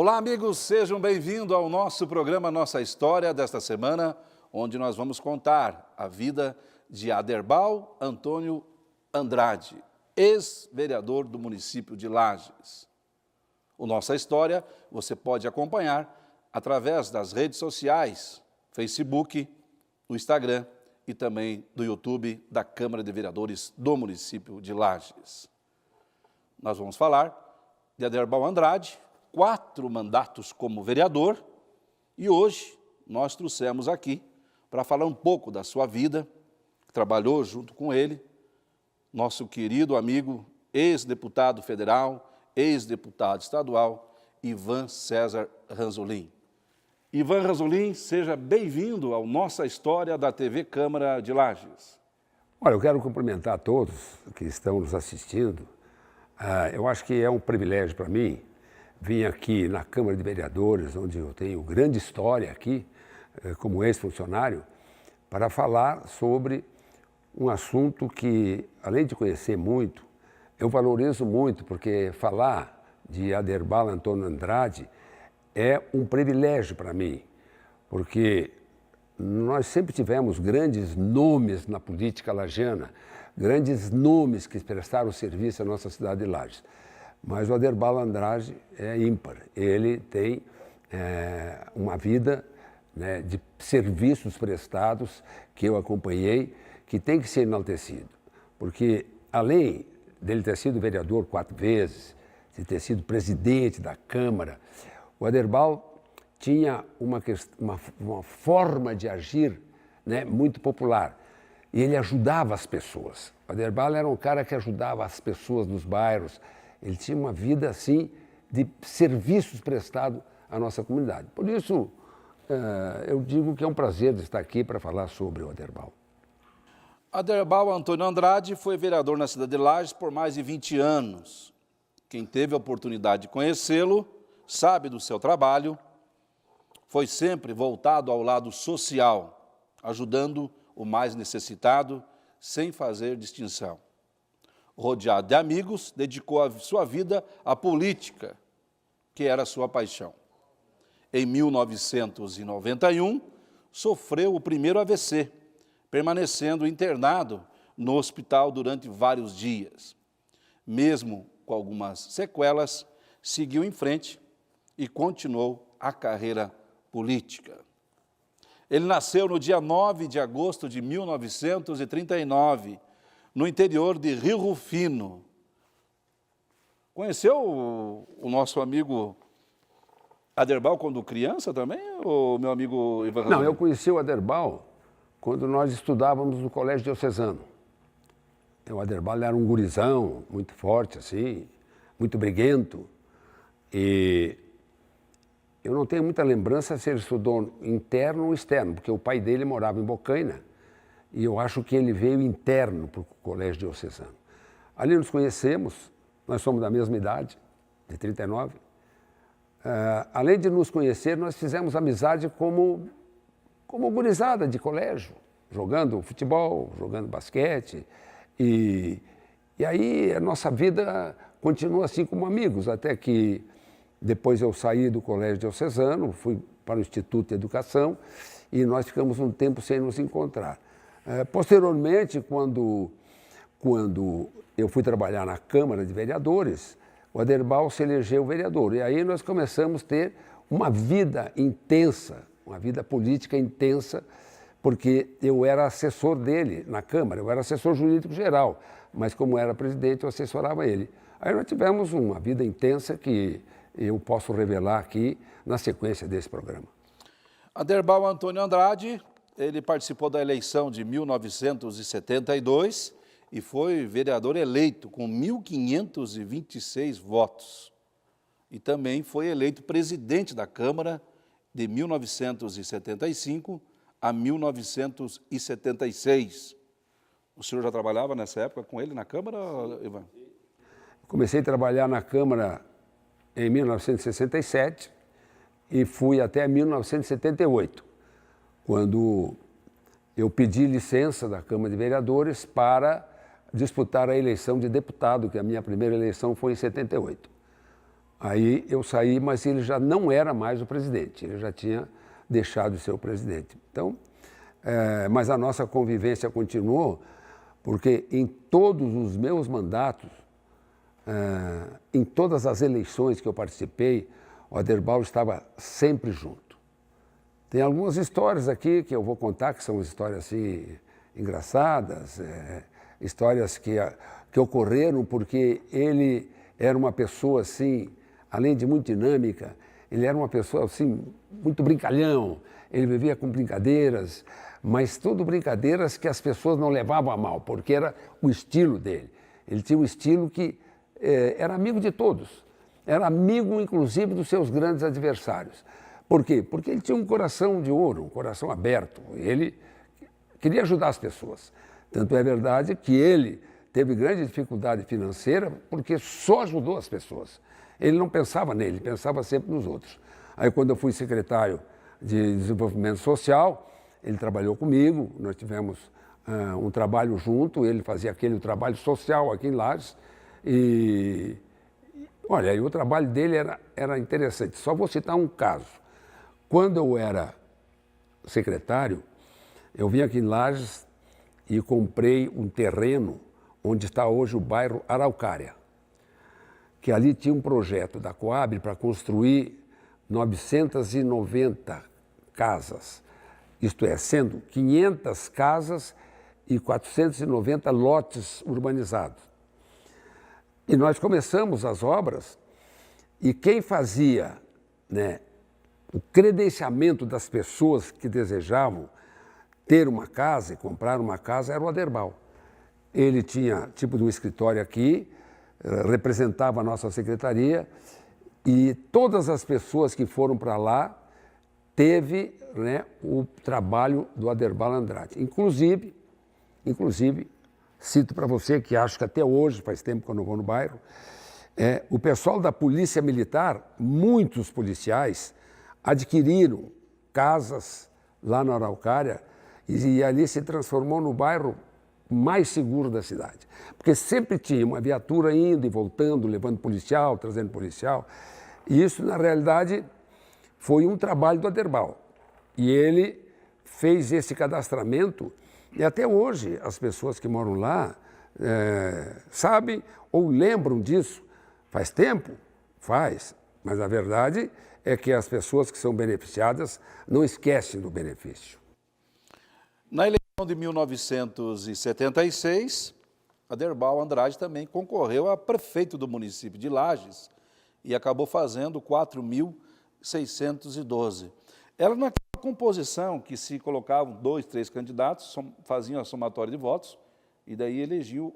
Olá, amigos, sejam bem-vindos ao nosso programa Nossa História desta semana, onde nós vamos contar a vida de Aderbal Antônio Andrade, ex-vereador do município de Lages. O Nossa História você pode acompanhar através das redes sociais, Facebook, do Instagram e também do YouTube da Câmara de Vereadores do município de Lages. Nós vamos falar de Aderbal Andrade, 4 mandatos como vereador, e hoje nós trouxemos aqui para falar um pouco da sua vida, trabalhou junto com ele, nosso querido amigo, ex-deputado federal, ex-deputado estadual, Ivan César Ranzolin. Ivan Ranzolin, seja bem-vindo ao Nossa História da TV Câmara de Lages. Olha, eu quero cumprimentar a todos que estão nos assistindo. Eu acho que é um privilégio para mim vir aqui na Câmara de Vereadores, onde eu tenho grande história aqui, como ex-funcionário, para falar sobre um assunto que, além de conhecer muito, eu valorizo muito, porque falar de Aderbal Antônio Andrade é um privilégio para mim, porque nós sempre tivemos grandes nomes na política lagiana, grandes nomes que prestaram serviço à nossa cidade de Lages. Mas o Aderbal Andrade é ímpar. Ele tem uma vida, né, de serviços prestados que eu acompanhei, que tem que ser enaltecido. Porque, além dele ter sido vereador 4 vezes, de ter sido presidente da Câmara, o Aderbal tinha uma forma de agir, né, muito popular. E ele ajudava as pessoas. O Aderbal era um cara que ajudava as pessoas nos bairros. Ele tinha uma vida, assim, de serviços prestados à nossa comunidade. Por isso, eu digo que é um prazer de estar aqui para falar sobre o Aderbal. Aderbal Antônio Andrade foi vereador na cidade de Lages por mais de 20 anos. Quem teve a oportunidade de conhecê-lo sabe do seu trabalho. Foi sempre voltado ao lado social, ajudando o mais necessitado, sem fazer distinção. Rodeado de amigos, dedicou a sua vida à política, que era sua paixão. Em 1991, sofreu o primeiro AVC, permanecendo internado no hospital durante vários dias. Mesmo com algumas sequelas, seguiu em frente e continuou a carreira política. Ele nasceu no dia 9 de agosto de 1939, no interior de Rio Rufino. Conheceu o nosso amigo Aderbal quando criança também, ou meu amigo Ivan? Não, eu conheci o Aderbal quando nós estudávamos no Colégio Diocesano. O Aderbal era um gurizão, muito forte, assim, muito briguento. E eu não tenho muita lembrança se ele estudou interno ou externo, porque o pai dele morava em Bocaina, e eu acho que ele veio interno para o Colégio Diocesano. Ali nos conhecemos, nós somos da mesma idade, de 39. Além de nos conhecer, nós fizemos amizade como gurizada de colégio, jogando futebol, jogando basquete. E aí a nossa vida continua assim como amigos, até que depois eu saí do Colégio Diocesano, fui para o Instituto de Educação e nós ficamos um tempo sem nos encontrar. Posteriormente, quando eu fui trabalhar na Câmara de Vereadores, o Aderbal se elegeu vereador. E aí nós começamos a ter uma vida intensa, uma vida política intensa, porque eu era assessor dele na Câmara, eu era assessor jurídico geral, mas como era presidente, eu assessorava ele. Aí nós tivemos uma vida intensa que eu posso revelar aqui na sequência desse programa. Aderbal Antônio Andrade, ele participou da eleição de 1972 e foi vereador eleito com 1.526 votos. E também foi eleito presidente da Câmara de 1975 a 1976. O senhor já trabalhava nessa época com ele na Câmara, Ivan? Comecei a trabalhar na Câmara em 1967 e fui até 1978, quando eu pedi licença da Câmara de Vereadores para disputar a eleição de deputado, que a minha primeira eleição foi em 78. Aí eu saí, mas ele já não era mais o presidente, ele já tinha deixado de ser o presidente. Então, mas a nossa convivência continuou, porque em todos os meus mandatos, em todas as eleições que eu participei, o Aderbal estava sempre junto. Tem algumas histórias aqui que eu vou contar, que são histórias assim engraçadas, histórias que ocorreram porque ele era uma pessoa assim, além de muito dinâmica, ele era uma pessoa assim muito brincalhão, ele vivia com brincadeiras, mas tudo brincadeiras que as pessoas não levavam a mal, porque era o estilo dele. Ele tinha um estilo que era amigo de todos, era amigo inclusive dos seus grandes adversários. Por quê? Porque ele tinha um coração de ouro, um coração aberto, ele queria ajudar as pessoas. Tanto é verdade que ele teve grande dificuldade financeira porque só ajudou as pessoas. Ele não pensava nele, pensava sempre nos outros. Aí quando eu fui secretário de Desenvolvimento Social, ele trabalhou comigo, nós tivemos um trabalho junto, ele fazia aquele trabalho social aqui em Lages. E olha, e o trabalho dele era interessante. Só vou citar um caso. Quando eu era secretário, eu vim aqui em Lages e comprei um terreno onde está hoje o bairro Araucária, que ali tinha um projeto da Coab para construir 990 casas, isto é, sendo 500 casas e 490 lotes urbanizados. E nós começamos as obras e quem fazia, né, o credenciamento das pessoas que desejavam ter uma casa e comprar uma casa era o Aderbal. Ele tinha tipo de um escritório aqui, representava a nossa secretaria e todas as pessoas que foram para lá teve, né, o trabalho do Aderbal Andrade. Inclusive, cito para você que acho que até hoje, faz tempo que eu não vou no bairro, o pessoal da Polícia Militar, muitos policiais, adquiriram casas lá na Araucária e ali se transformou no bairro mais seguro da cidade. Porque sempre tinha uma viatura indo e voltando, levando policial, trazendo policial. E isso, na realidade, foi um trabalho do Aderbal. E ele fez esse cadastramento e até hoje as pessoas que moram lá sabem ou lembram disso. Faz tempo? Faz. Mas a verdade é que as pessoas que são beneficiadas não esquecem do benefício. Na eleição de 1976, Aderbal Andrade também concorreu a prefeito do município de Lages e acabou fazendo 4.612. Era naquela composição que se colocavam 2, 3 candidatos, faziam a somatória de votos, e daí elegiu,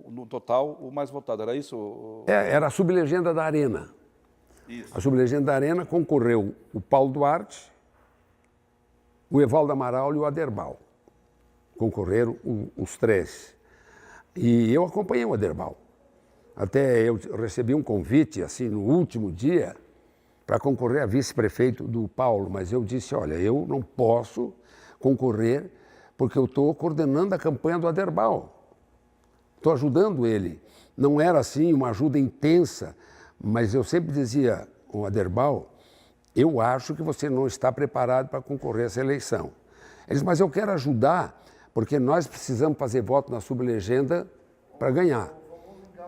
no total, o mais votado. Era isso? Era a sublegenda da Arena. Isso. A sublegenda da Arena concorreu o Paulo Duarte, o Evaldo Amaral e o Aderbal. Concorreram os três. E eu acompanhei o Aderbal. Até eu recebi um convite, assim, no último dia, para concorrer a vice-prefeito do Paulo, mas eu disse, olha, eu não posso concorrer porque eu estou coordenando a campanha do Aderbal. Estou ajudando ele. Não era, assim, uma ajuda intensa, mas eu sempre dizia, o Aderbal, eu acho que você não está preparado para concorrer a essa eleição. Ele disse, mas eu quero ajudar, porque nós precisamos fazer voto na sublegenda para ganhar.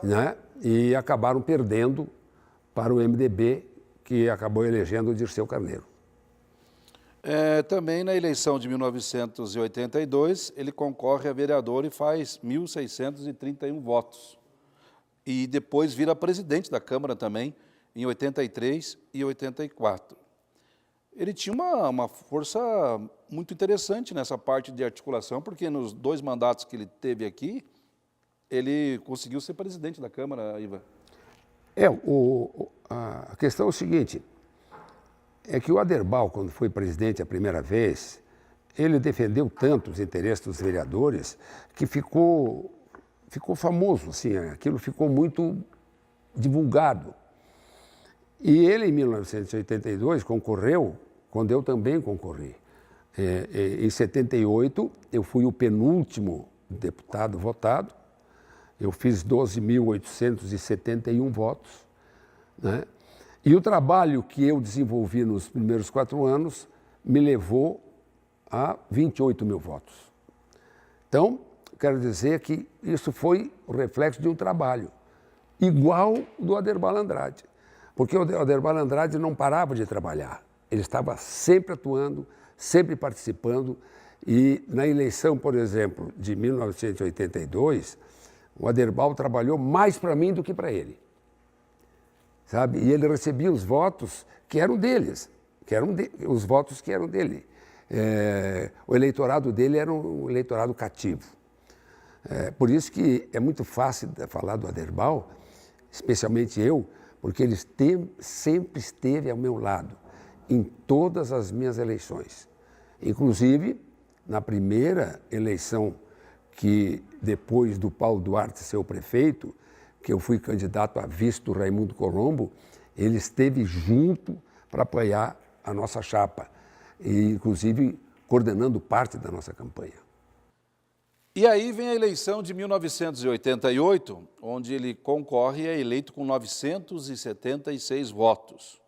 Né? E acabaram perdendo para o MDB, que acabou elegendo o Dirceu Carneiro. Também na eleição de 1982, ele concorre a vereador e faz 1.631 votos. E depois vira presidente da Câmara também, em 83 e 84. Ele tinha uma força muito interessante nessa parte de articulação, porque nos 2 mandatos que ele teve aqui, ele conseguiu ser presidente da Câmara, Ivan. A questão é o seguinte, é que o Aderbal, quando foi presidente a primeira vez, ele defendeu tanto os interesses dos vereadores que ficou famoso, assim, aquilo ficou muito divulgado. E ele, em 1982, concorreu, quando eu também concorri. Em 78, eu fui o penúltimo deputado votado, eu fiz 12.871 votos. né? E o trabalho que eu desenvolvi nos primeiros 4 anos me levou a 28 mil votos. Então, quero dizer que isso foi o reflexo de um trabalho igual do Aderbal Andrade. Porque o Aderbal Andrade não parava de trabalhar. Ele estava sempre atuando, sempre participando. E na eleição, por exemplo, de 1982, o Aderbal trabalhou mais para mim do que para ele. Sabe? E ele recebia os votos que eram deles, os votos que eram dele. O eleitorado dele era um eleitorado cativo. Por isso que é muito fácil falar do Aderbal, especialmente eu, porque ele sempre esteve ao meu lado, em todas as minhas eleições. Inclusive, na primeira eleição que, depois do Paulo Duarte ser o prefeito, que eu fui candidato a vice do Raimundo Colombo, ele esteve junto para apoiar a nossa chapa, e inclusive coordenando parte da nossa campanha. E aí vem a eleição de 1988, onde ele concorre e é eleito com 976 votos.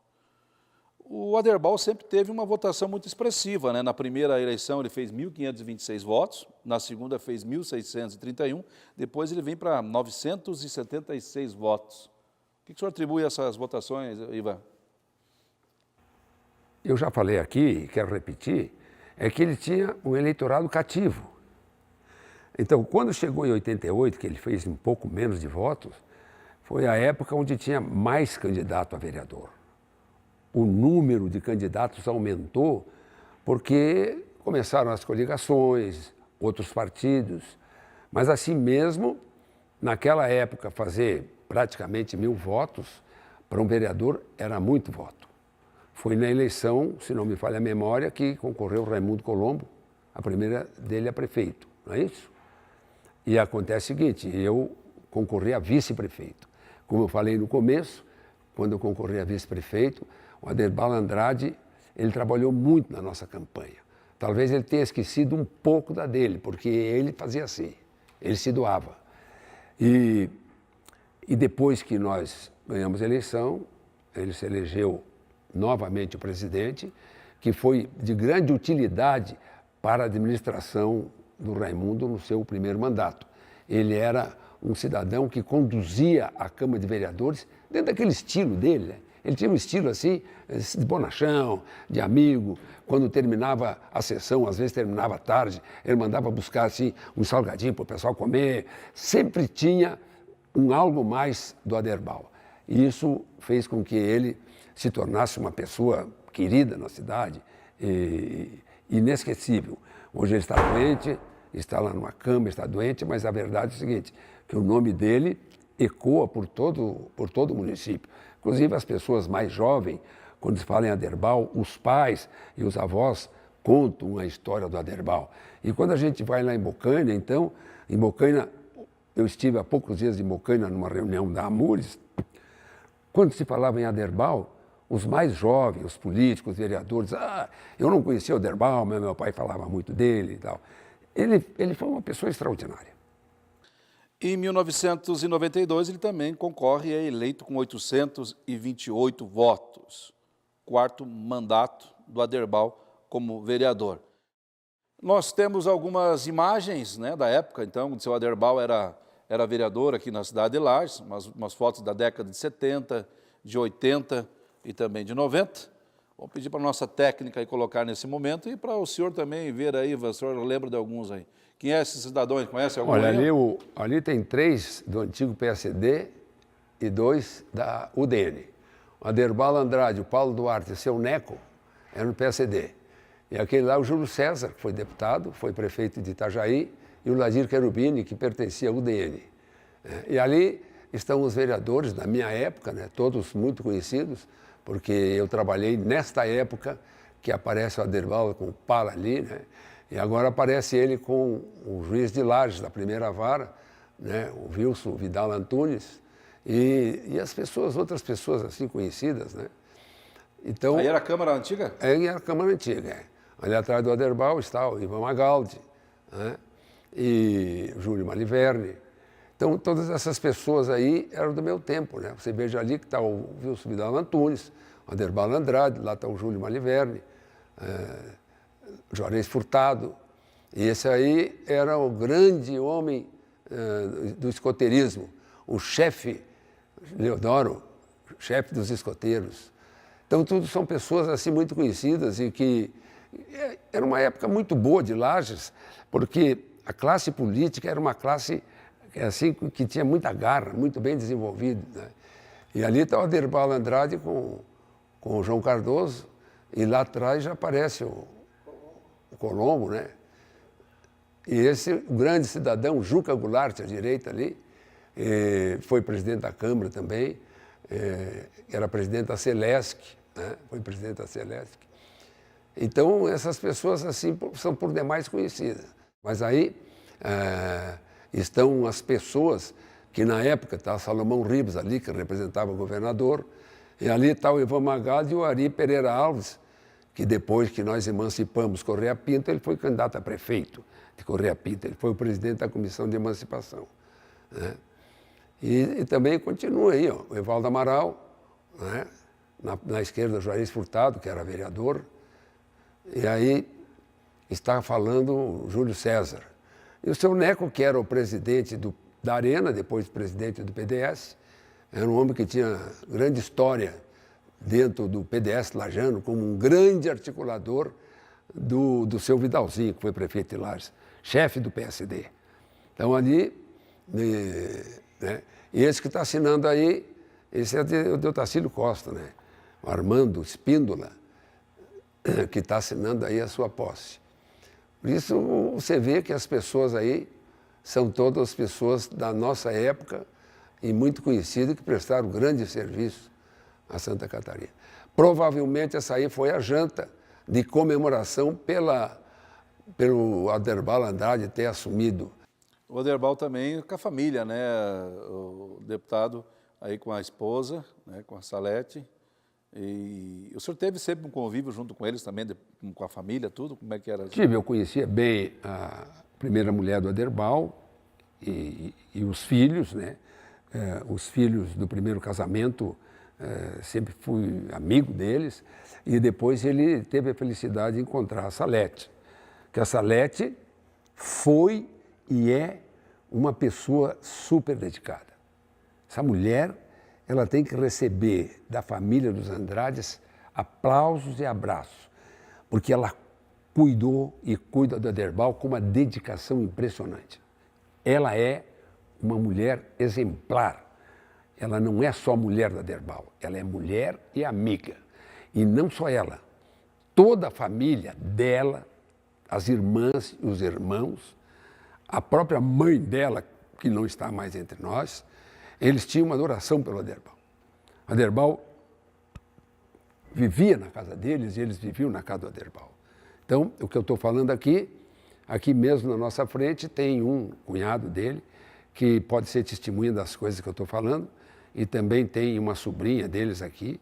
O Aderbal sempre teve uma votação muito expressiva, né? Na primeira eleição ele fez 1.526 votos, na segunda fez 1.631, depois ele vem para 976 votos. O que o senhor atribui a essas votações, Ivan? Eu já falei aqui, e quero repetir, é que ele tinha um eleitorado cativo. Então, quando chegou em 88, que ele fez um pouco menos de votos, foi a época onde tinha mais candidato a vereador. O número de candidatos aumentou porque começaram as coligações, outros partidos, mas assim mesmo, naquela época, fazer praticamente 1.000 votos para um vereador era muito voto. Foi na eleição, se não me falha a memória, que concorreu o Raimundo Colombo, a primeira dele a prefeito, não é isso? E acontece o seguinte, eu concorri a vice-prefeito. Como eu falei no começo, quando eu concorri a vice-prefeito, o Aderbal Andrade, ele trabalhou muito na nossa campanha. Talvez ele tenha esquecido um pouco da dele, porque ele fazia assim, ele se doava. E depois que nós ganhamos a eleição, ele se elegeu novamente o presidente, que foi de grande utilidade para a administração do Raimundo no seu primeiro mandato. Ele era um cidadão que conduzia a Câmara de Vereadores dentro daquele estilo dele, né? Ele tinha um estilo assim, de bonachão, de amigo. Quando terminava a sessão, às vezes terminava tarde, ele mandava buscar assim, um salgadinho para o pessoal comer. Sempre tinha algo mais do Aderbal. E isso fez com que ele se tornasse uma pessoa querida na cidade e inesquecível. Hoje ele está doente, está lá numa cama, está doente, mas a verdade é o seguinte, que o nome dele ecoa por todo o município. Inclusive as pessoas mais jovens, quando se fala em Aderbal, os pais e os avós contam a história do Aderbal. E quando a gente vai lá em Bocaina, então, em Bocaina, eu estive há poucos dias em Bocaina numa reunião da Amures, quando se falava em Aderbal, os mais jovens, os políticos, os vereadores, eu não conhecia o Aderbal, mas meu pai falava muito dele e tal. Ele foi uma pessoa extraordinária. Em 1992, ele também concorre e é eleito com 828 votos. Quarto mandato do Aderbal como vereador. Nós temos algumas imagens, né, da época, então, quando o seu Aderbal era vereador aqui na cidade de Lages, umas fotos da década de 70, de 80 e também de 90. Vou pedir para a nossa técnica aí colocar nesse momento e para o senhor também ver aí, o senhor lembra de alguns aí. Quem é esse cidadão? Conhece algum? Olha, ali tem 3 do antigo PSD e 2 da UDN. O Aderbal Andrade, o Paulo Duarte e o seu Neco eram do PSD. E aquele lá, o Júlio César, que foi deputado, foi prefeito de Itajaí, e o Ladir Cherubini, que pertencia à UDN. E ali estão os vereadores da minha época, né, todos muito conhecidos, porque eu trabalhei nesta época que aparece o Aderbal com o Pala ali, né? E agora aparece ele com o juiz de Lages, da primeira vara, né? O Wilson Vidal Antunes, e as pessoas, outras pessoas assim conhecidas, né? Então, aí era a Câmara Antiga? Aí era a Câmara Antiga, é. Ali atrás do Aderbal está o Ivan Magaldi, né? E o Júlio Maliverne. Então, todas essas pessoas aí eram do meu tempo, né? Você veja ali que está o Wilson Vidal Antunes, o Aderbal Andrade, lá está o Júlio Maliverne, Juarez Furtado. E esse aí era o grande homem do escoteirismo, o chefe Leodoro, chefe dos escoteiros. Então, tudo são pessoas assim muito conhecidas e que era uma época muito boa de Lages, porque a classe política era uma classe assim que tinha muita garra, muito bem desenvolvida, né? E ali está o Aderbal Andrade com o João Cardoso, e lá atrás já aparece o Colombo, né? E esse grande cidadão, Juca Goulart, à direita ali, foi presidente da Câmara também, era presidente da Celesc, né? Foi presidente da Celesc. Então, essas pessoas assim são por demais conhecidas. Mas aí estão as pessoas que na época está Salomão Ribas ali, que representava o governador, e ali está o Ivan Magad e o Ari Pereira Alves, que depois que nós emancipamos Correia Pinto, ele foi candidato a prefeito de Correia Pinto, ele foi o presidente da Comissão de Emancipação, né? E também continua aí, ó, o Evaldo Amaral, né? Na esquerda, Juarez Furtado, que era vereador, e aí está falando o Júlio César. E o seu Neco, que era o presidente da Arena, depois presidente do PDS, era um homem que tinha grande história dentro do PDS lajano, como um grande articulador do seu Vidalzinho, que foi prefeito de Lages, chefe do PSD. Então, ali, né, e esse que está assinando aí, esse é o Deotacílio Costa, né? O Armando Espíndola, que está assinando aí a sua posse. Por isso, você vê que as pessoas aí são todas pessoas da nossa época e muito conhecidas que prestaram grande serviço a Santa Catarina. Provavelmente essa aí foi a janta de comemoração pelo Aderbal Andrade ter assumido. O Aderbal também com a família, né? O deputado aí com a esposa, né? Com a Salete. E o senhor teve sempre um convívio junto com eles também, com a família, tudo? Como é que era? Tive, eu conhecia bem a primeira mulher do Aderbal e os filhos, né? Os filhos do primeiro casamento, sempre fui amigo deles. E depois ele teve a felicidade de encontrar a Salete, que a Salete foi e é uma pessoa super dedicada. Essa mulher, ela tem que receber da família dos Andrades aplausos e abraços, porque ela cuidou e cuida do Aderbal com uma dedicação impressionante. Ela é uma mulher exemplar. Ela não é só mulher do Aderbal, ela é mulher e amiga. E não só ela, toda a família dela, as irmãs e os irmãos, a própria mãe dela, que não está mais entre nós, eles tinham uma adoração pelo Aderbal. O Aderbal vivia na casa deles e eles viviam na casa do Aderbal. Então, o que eu estou falando aqui mesmo na nossa frente, tem um cunhado dele que pode ser testemunha das coisas que eu estou falando, e também tem uma sobrinha deles aqui,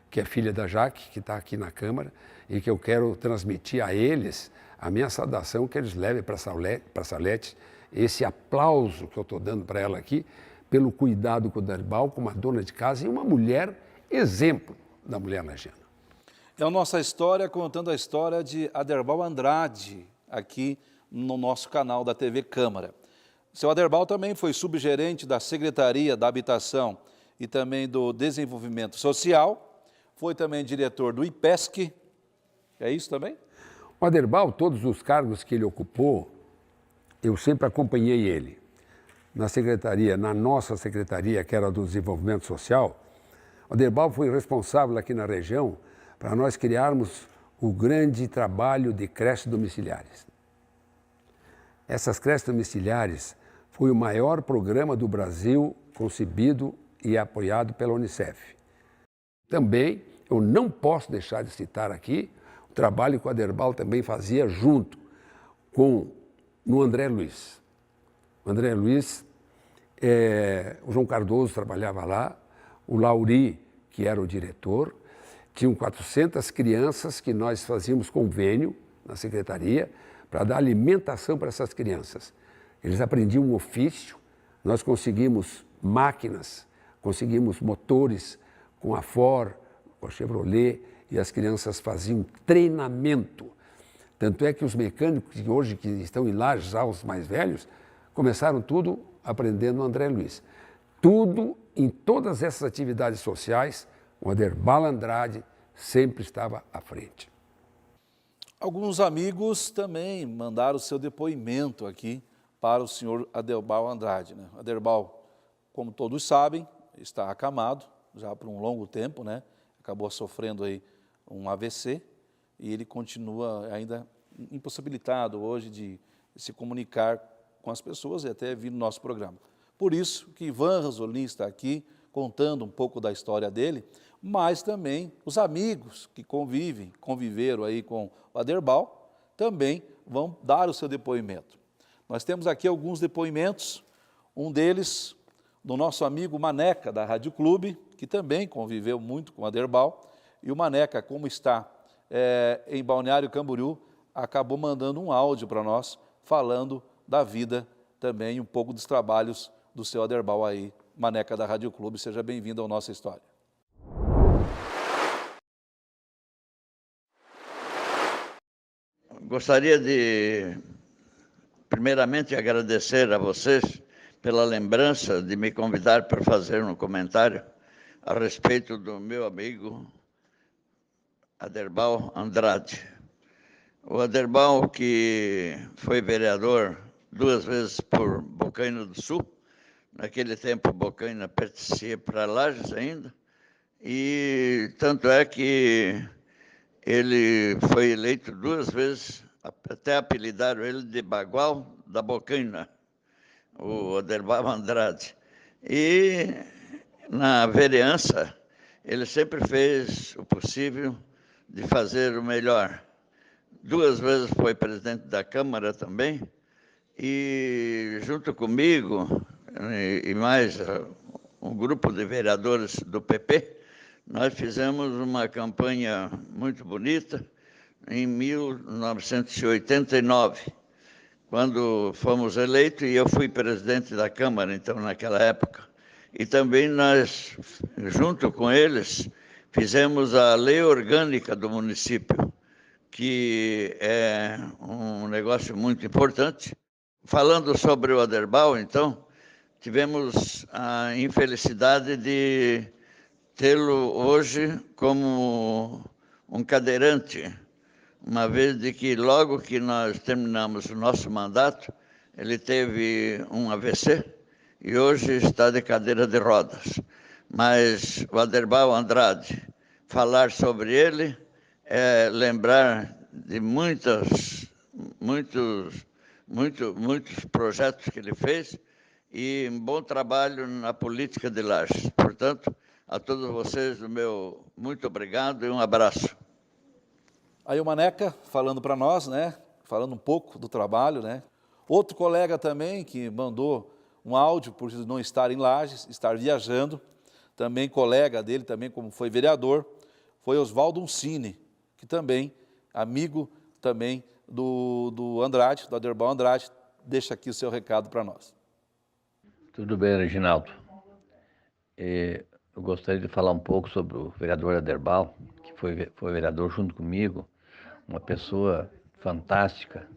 que é filha da Jaque, que está aqui na Câmara, e que eu quero transmitir a eles a minha saudação, que eles levem para a Salete esse aplauso que eu estou dando para ela aqui, pelo cuidado com o Aderbal, como uma dona de casa e uma mulher exemplo da mulher lagiana. É a nossa história contando a história de Aderbal Andrade, aqui no nosso canal da TV Câmara. Seu Aderbal também foi subgerente da Secretaria da Habitação e também do Desenvolvimento Social, foi também diretor do IPESC, é isso também? O Aderbal, todos os cargos que ele ocupou, eu sempre acompanhei ele. Na secretaria, na nossa secretaria, que era do Desenvolvimento Social, o Aderbal foi responsável aqui na região para nós criarmos o grande trabalho de creches domiciliares. Essas creches domiciliares foi o maior programa do Brasil concebido e apoiado pela Unicef. Também, eu não posso deixar de citar aqui o trabalho que o Aderbal também fazia junto no André Luiz. O André Luiz, o João Cardoso trabalhava lá, o Lauri, que era o diretor, tinham 400 crianças que nós fazíamos convênio na secretaria para dar alimentação para essas crianças. Eles aprendiam um ofício, nós conseguimos máquinas, conseguimos motores com a Ford, com a Chevrolet, e as crianças faziam treinamento. Tanto é que os mecânicos que hoje que estão em Lages, já os mais velhos, começaram tudo aprendendo o André Luiz. Tudo, em todas essas atividades sociais, o Aderbal Andrade sempre estava à frente. Alguns amigos também mandaram o seu depoimento aqui para o senhor Aderbal Andrade, né? Aderbal, como todos sabem, está acamado já por um longo tempo, né? Acabou sofrendo aí um AVC e ele continua ainda impossibilitado hoje de se comunicar com as pessoas e até vir no nosso programa. Por isso que Ivan Ranzolin está aqui contando um pouco da história dele, mas também os amigos que conviveram aí com o Aderbal, também vão dar o seu depoimento. Nós temos aqui alguns depoimentos, um deles do nosso amigo Maneca, da Rádio Clube, que também conviveu muito com o Aderbal, e o Maneca, como está em Balneário Camboriú, acabou mandando um áudio para nós, falando da vida também, um pouco dos trabalhos do seu Aderbal aí, Maneca da Rádio Clube. Seja bem-vindo à nossa história. Gostaria de, primeiramente, agradecer a vocês pela lembrança de me convidar para fazer um comentário a respeito do meu amigo Aderbal Andrade. O Aderbal, que foi vereador 2 vezes por Bocaina do Sul, naquele tempo Bocaina pertencia para Lages ainda, e tanto é que ele foi eleito 2 vezes, até apelidaram ele de Bagual da Bocaina, o Aderbal Andrade. E na vereança, ele sempre fez o possível de fazer o melhor. 2 vezes foi presidente da Câmara também, e junto comigo, e mais um grupo de vereadores do PP, nós fizemos uma campanha muito bonita em 1989, quando fomos eleitos, e eu fui presidente da Câmara, então, naquela época. E também nós, junto com eles, fizemos a lei orgânica do município, que é um negócio muito importante. Falando sobre o Aderbal, então, tivemos a infelicidade de tê-lo hoje como um cadeirante, uma vez de que logo que nós terminamos o nosso mandato, ele teve um AVC e hoje está de cadeira de rodas. Mas o Aderbal Andrade, falar sobre ele é lembrar de muitos projetos que ele fez e um bom trabalho na política de Lages. Portanto, a todos vocês, o meu muito obrigado e um abraço. Aí o Maneca falando para nós, né? Falando um pouco do trabalho, né? Outro colega também que mandou um áudio por não estar em Lages, estar viajando, também colega dele, também como foi vereador, foi Oswaldo Uncini, que também, amigo também do Andrade, do Aderbal Andrade, deixa aqui o seu recado para nós. Tudo bem, Reginaldo. Eu gostaria de falar um pouco sobre o vereador Aderbal, que foi vereador junto comigo, uma pessoa fantástica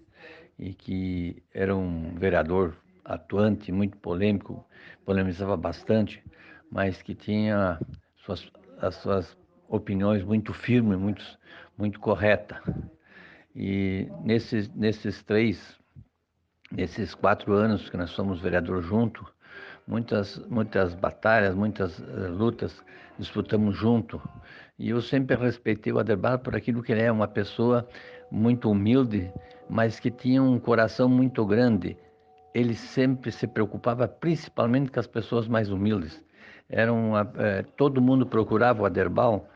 e que era um vereador atuante, muito polêmico, polemizava bastante, mas que tinha as suas opiniões muito firmes, muito corretas. E nesses 4 anos que nós somos vereador junto, muitas batalhas, muitas lutas disputamos junto. E eu sempre respeitei o Aderbal por aquilo que ele é, uma pessoa muito humilde, mas que tinha um coração muito grande. Ele sempre se preocupava principalmente com as pessoas mais humildes. Todo mundo procurava o Aderbal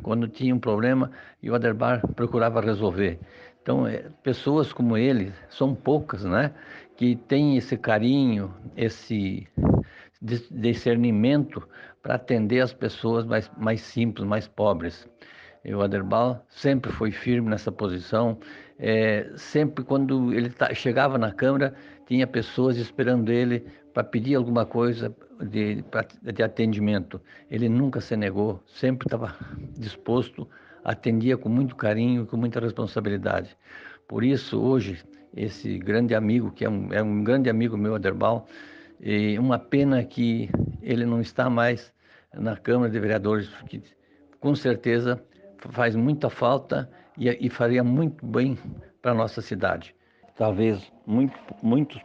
quando tinha um problema e o Aderbal procurava resolver. Então, pessoas como ele são poucas, né? Que têm esse carinho, esse discernimento para atender as pessoas mais simples, mais pobres. E o Aderbal sempre foi firme nessa posição. Sempre quando ele chegava na Câmara, tinha pessoas esperando ele para pedir alguma coisa de atendimento. Ele nunca se negou, sempre estava disposto, atendia com muito carinho, com muita responsabilidade. Por isso, hoje, esse grande amigo, que é um grande amigo meu, Aderbal, e uma pena que ele não está mais na Câmara de Vereadores, que com certeza faz muita falta e faria muito bem para a nossa cidade. Talvez muitos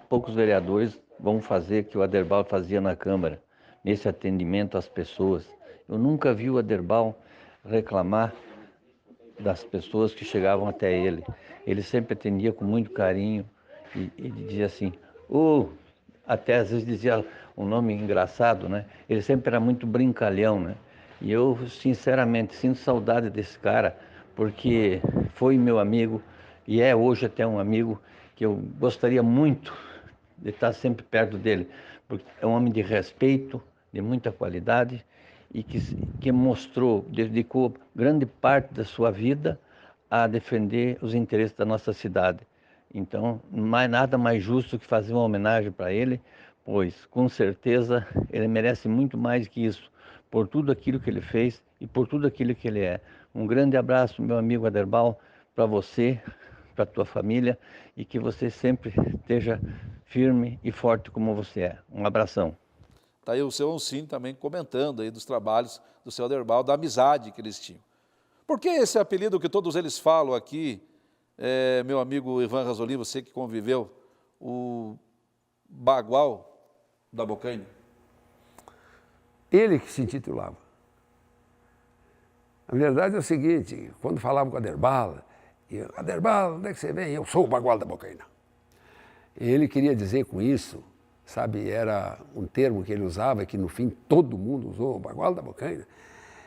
poucos vereadores vão fazer o que o Aderbal fazia na Câmara, nesse atendimento às pessoas. Eu nunca vi o Aderbal reclamar das pessoas que chegavam até ele. Ele sempre atendia com muito carinho e ele dizia assim, até às vezes dizia um nome engraçado, né? Ele sempre era muito brincalhão, né? E eu, sinceramente, sinto saudade desse cara, porque foi meu amigo e é hoje até um amigo que eu gostaria muito de estar sempre perto dele, porque é um homem de respeito, de muita qualidade e que mostrou, dedicou grande parte da sua vida a defender os interesses da nossa cidade. Então, nada mais justo que fazer uma homenagem para ele, pois, com certeza, ele merece muito mais que isso, por tudo aquilo que ele fez e por tudo aquilo que ele é. Um grande abraço, meu amigo Aderbal, para você, para a tua família, e que você sempre esteja firme e forte como você é. Um abração. Está aí o seu Oncine também comentando aí dos trabalhos do seu Aderbal, da amizade que eles tinham. Por que esse apelido que todos eles falam aqui, meu amigo Ivan Rasolim, você que conviveu, o Bagual da Bocaina? Ele que se intitulava. A verdade é o seguinte, quando falava com o Aderbal, Aderbal, onde é que você vem? Eu sou o Bagual da Bocaina. Ele queria dizer com isso, sabe, era um termo que ele usava, que no fim todo mundo usou, o Bagual da Bocaina,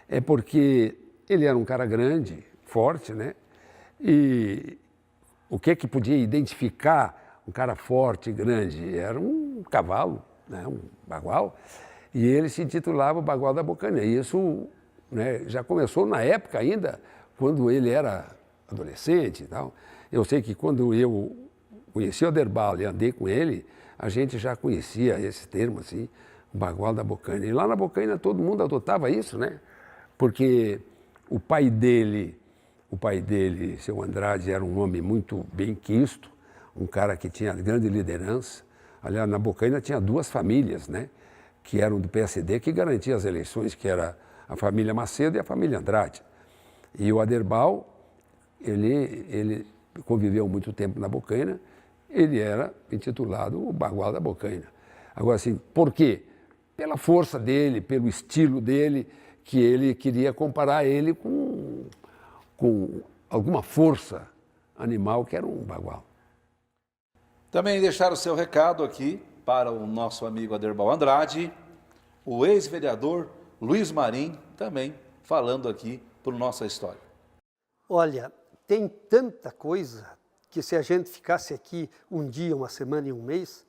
é porque ele era um cara grande, forte, né? E o que podia identificar um cara forte e grande? Era um cavalo, né? Um bagual, e ele se intitulava o Bagual da Bocaina. E isso, né, já começou na época ainda, quando ele era adolescente e tal. Eu sei que quando eu conheci o Aderbal e andei com ele, a gente já conhecia esse termo assim, o Bagual da Bocaina. E lá na Bocaina todo mundo adotava isso, né? Porque o pai dele, seu Andrade, era um homem muito benquisto, um cara que tinha grande liderança. Aliás, na Bocaina tinha duas famílias, né, que eram do PSD, que garantiam as eleições, que era a família Macedo e a família Andrade. E o Aderbal, ele conviveu muito tempo na Bocaina, ele era intitulado o Bagual da Bocaina. Agora, assim, por quê? Pela força dele, pelo estilo dele, que ele queria comparar ele com alguma força animal que era um bagual. Também deixar o seu recado aqui para o nosso amigo Aderbal Andrade, o ex-vereador Luiz Marim, também falando aqui por nossa história. Olha, tem tanta coisa que se a gente ficasse aqui um dia, uma semana e um mês,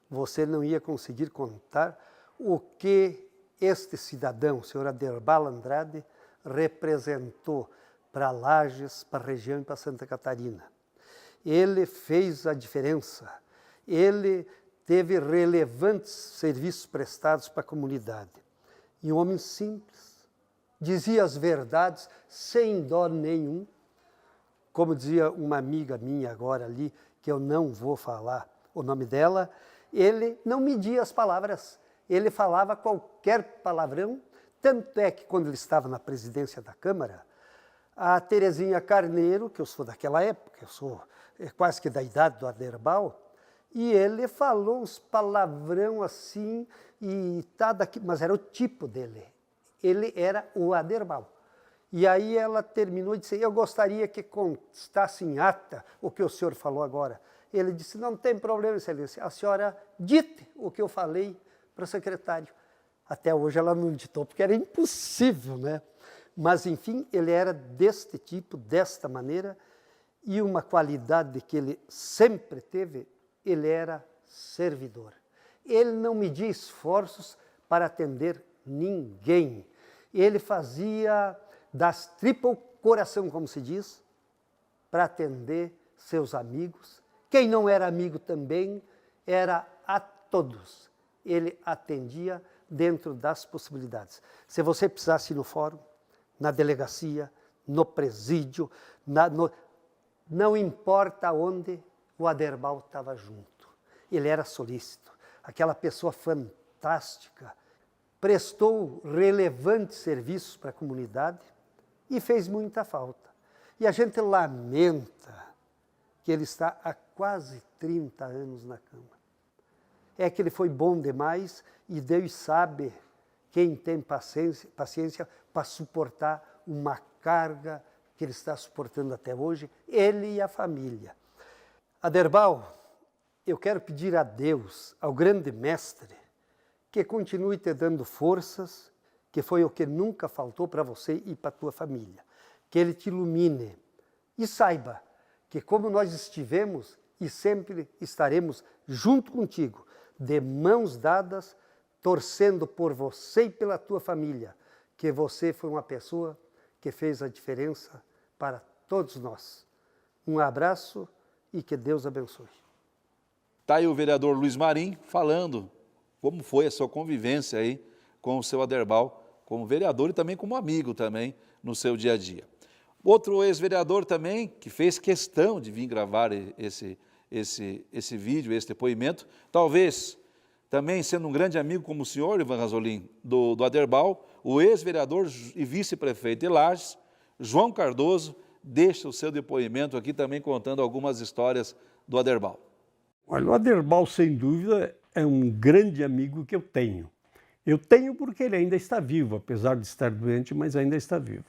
você não ia conseguir contar o que este cidadão, o senhor Aderbal Andrade, representou para Lages, para a região e para Santa Catarina. Ele fez a diferença, ele teve relevantes serviços prestados para a comunidade. E um homem simples, dizia as verdades sem dó nenhum. Como dizia uma amiga minha agora ali, que eu não vou falar o nome dela, ele não media as palavras, ele falava qualquer palavrão, tanto é que quando ele estava na presidência da Câmara, a Terezinha Carneiro, que eu sou daquela época, eu sou quase que da idade do Aderbal, e ele falou uns palavrão assim, e tá daqui, mas era o tipo dele, ele era o Aderbal. E aí ela terminou e disse, eu gostaria que constasse em ata o que o senhor falou agora. Ele disse, não tem problema, excelência, a senhora dite o que eu falei para o secretário. Até hoje ela não ditou, porque era impossível, né? Mas, enfim, ele era deste tipo, desta maneira, e uma qualidade que ele sempre teve, ele era servidor. Ele não media esforços para atender ninguém. Ele fazia das tripas coração, como se diz, para atender seus amigos. Quem não era amigo também, era a todos. Ele atendia dentro das possibilidades. Se você precisasse ir no fórum, na delegacia, no presídio, não importa onde, o Aderbal estava junto. Ele era solícito, aquela pessoa fantástica, prestou relevantes serviços para a comunidade e fez muita falta. E a gente lamenta que ele está há quase 30 anos na Câmara. É que ele foi bom demais e Deus sabe quem tem paciência para suportar uma carga que ele está suportando até hoje, ele e a família. Aderbal, eu quero pedir a Deus, ao grande mestre, que continue te dando forças, que foi o que nunca faltou para você e para a tua família. Que ele te ilumine e saiba que como nós estivemos e sempre estaremos junto contigo, de mãos dadas, torcendo por você e pela tua família, que você foi uma pessoa que fez a diferença para todos nós. Um abraço e que Deus abençoe. Está aí o vereador Luiz Marim falando como foi a sua convivência aí com o seu Aderbal, como vereador e também como amigo também no seu dia a dia. Outro ex-vereador também que fez questão de vir gravar esse vídeo, esse depoimento, talvez também sendo um grande amigo como o senhor, Ivan Rasolin, do Aderbal, o ex-vereador e vice-prefeito de Lages, João Cardoso, deixa o seu depoimento aqui também contando algumas histórias do Aderbal. Olha, o Aderbal, sem dúvida, é um grande amigo que eu tenho. Eu tenho porque ele ainda está vivo, apesar de estar doente, mas ainda está vivo.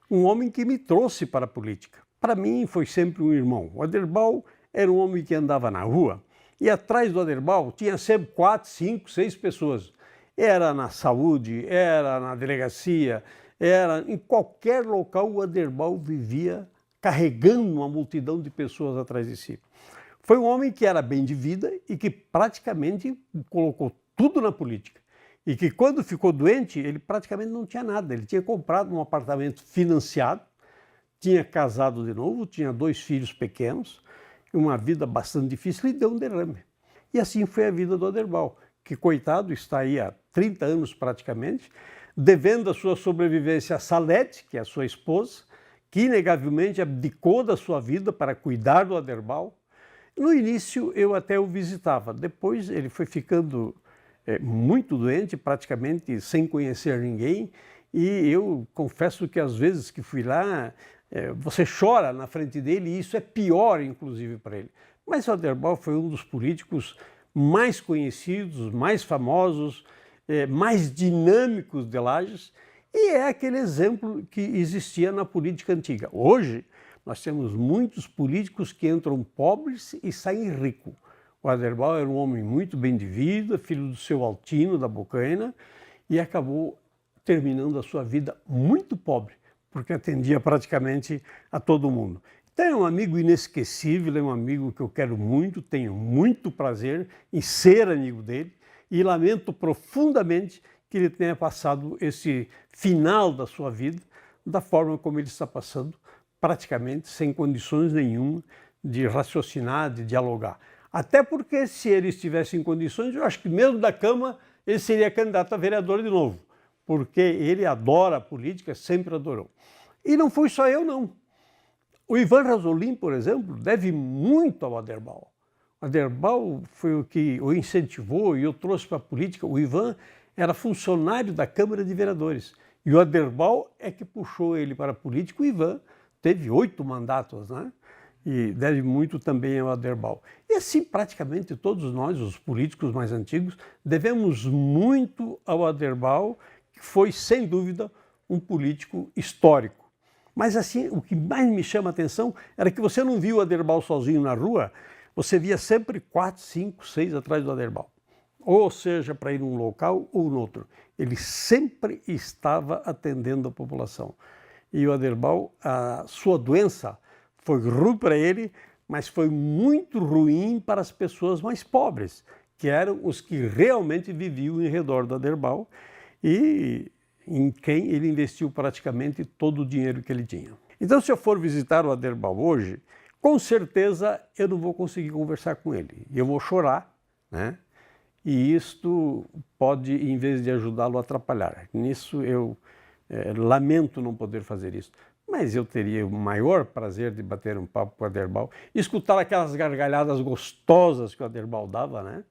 Um homem que me trouxe para a política. Para mim, foi sempre um irmão. O Aderbal era um homem que andava na rua e atrás do Aderbal tinha sempre 4, 5, 6 pessoas. Era na saúde, era na delegacia, era em qualquer local o Aderbal vivia carregando uma multidão de pessoas atrás de si. Foi um homem que era bem de vida e que praticamente colocou tudo na política. E que quando ficou doente, ele praticamente não tinha nada. Ele tinha comprado um apartamento financiado, tinha casado de novo, tinha 2 filhos pequenos, uma vida bastante difícil e deu um derrame. E assim foi a vida do Aderbal, que, coitado, está aí há 30 anos praticamente, devendo a sua sobrevivência a Salete, que é a sua esposa, que inegavelmente abdicou da sua vida para cuidar do Aderbal. No início eu até o visitava, depois ele foi ficando muito doente, praticamente sem conhecer ninguém, e eu confesso que às vezes que fui lá, você chora na frente dele e isso é pior inclusive para ele. Mas o Aderbal foi um dos políticos mais conhecidos, mais famosos, mais dinâmicos de Lages, e é aquele exemplo que existia na política antiga. Hoje, nós temos muitos políticos que entram pobres e saem ricos. O Aderbal era um homem muito bem de vida, filho do seu Altino, da Bocaina, e acabou terminando a sua vida muito pobre, porque atendia praticamente a todo mundo. Então é um amigo inesquecível, é um amigo que eu quero muito, tenho muito prazer em ser amigo dele e lamento profundamente que ele tenha passado esse final da sua vida da forma como ele está passando, praticamente sem condições nenhuma de raciocinar, de dialogar. Até porque se ele estivesse em condições, eu acho que mesmo da Câmara ele seria candidato a vereador de novo, porque ele adora a política, sempre adorou. E não fui só eu, não. O Ivan Rasolin, por exemplo, deve muito ao Aderbal. O Aderbal foi o que o incentivou e eu trouxe para a política. O Ivan era funcionário da Câmara de Vereadores e o Aderbal é que puxou ele para a política. O Ivan teve 8 mandatos, né? E deve muito também ao Aderbal. E assim, praticamente todos nós, os políticos mais antigos, devemos muito ao Aderbal, que foi, sem dúvida, um político histórico. Mas assim, o que mais me chama a atenção era que você não via o Aderbal sozinho na rua, você via sempre 4, 5, 6 atrás do Aderbal. Ou seja, para ir num local ou no outro. Ele sempre estava atendendo a população. E o Aderbal, a sua doença foi ruim para ele, mas foi muito ruim para as pessoas mais pobres, que eram os que realmente viviam em redor do Aderbal. E em quem ele investiu praticamente todo o dinheiro que ele tinha. Então, se eu for visitar o Aderbal hoje, com certeza eu não vou conseguir conversar com ele. Eu vou chorar, né? E isto pode, em vez de ajudá-lo, atrapalhar. Nisso eu lamento não poder fazer isso. Mas eu teria o maior prazer de bater um papo com o Aderbal, escutar aquelas gargalhadas gostosas que o Aderbal dava, né?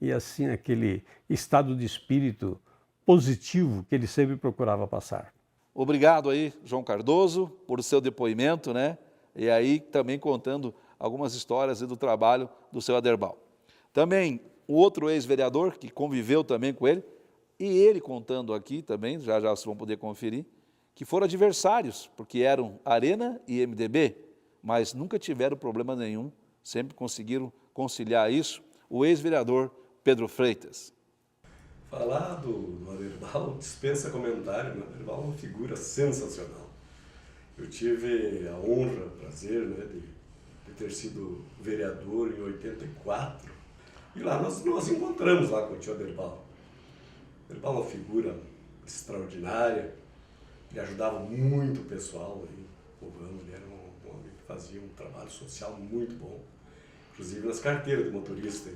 E assim aquele estado de espírito positivo que ele sempre procurava passar. Obrigado aí, João Cardoso, por seu depoimento, né? E aí também contando algumas histórias do trabalho do seu Aderbal. Também o outro ex-vereador que conviveu também com ele, e ele contando aqui também, já vocês vão poder conferir, que foram adversários, porque eram Arena e MDB, mas nunca tiveram problema nenhum, sempre conseguiram conciliar isso, o ex-vereador Pedro Freitas. Falar do Aderbal dispensa comentário, o Aderbal é uma figura sensacional. Eu tive a honra, o prazer, né, de ter sido vereador em 84, e lá nós encontramos lá com o tio Aderbal. O Aderbal é uma figura extraordinária, ele ajudava muito o pessoal aí, povoando, ele era um homem que fazia um trabalho social muito bom, inclusive nas carteiras de motorista.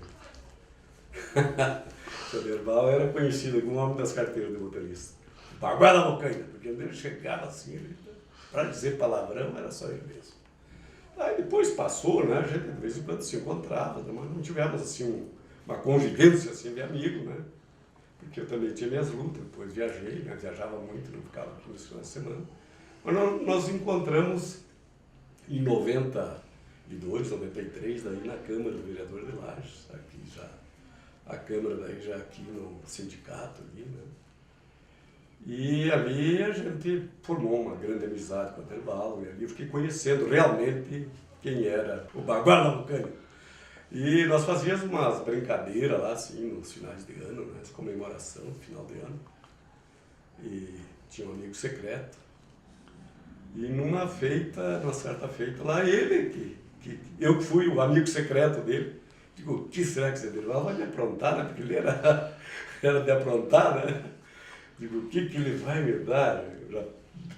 O Aderbal era conhecido como o homem das carteiras de motorista. Baguá da Bocaina, porque quando ele chegava assim, para dizer palavrão era só ele mesmo. Aí depois passou, né, a gente de vez em quando se encontrava, mas não tivemos assim uma convivência assim de amigo, né? Porque eu também tinha minhas lutas, depois viajei, né? Viajava muito, não ficava aqui nos finais de semana. Mas nós encontramos em 92, 93, daí na Câmara do Vereador de Lages, aqui já, a Câmara daí já aqui no sindicato ali, né? E ali a gente formou uma grande amizade com o Aderbal, e ali eu fiquei conhecendo realmente quem era o Baguá da Bocaina. E nós fazíamos umas brincadeiras lá, assim, nos finais de ano, né, comemoração, final de ano. E tinha um amigo secreto. E numa certa feita lá, ele, eu fui o amigo secreto dele. Digo, o que será que você deu? Vai me aprontar, né? Porque ele era de aprontar, né? Digo, o que ele vai me dar? Eu já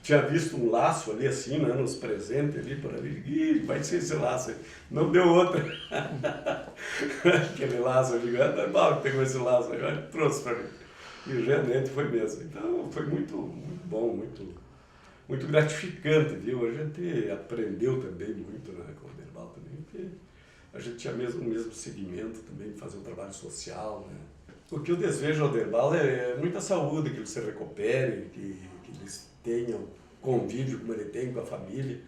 tinha visto um laço ali assim, né, nos presentes ali para ali. Ih, vai ser esse laço aí. Não deu outra. Aquele laço ali, Aderbal pegou esse laço aí, trouxe para mim. E realmente foi mesmo. Então foi muito bom, muito gratificante, viu? A gente aprendeu também muito, né, com o Aderbal também, porque a gente tinha o mesmo segmento também de fazer um trabalho social, né? O que eu desejo ao Aderbal é muita saúde, que ele se recupere, que eles tenham convívio como ele tem com a família.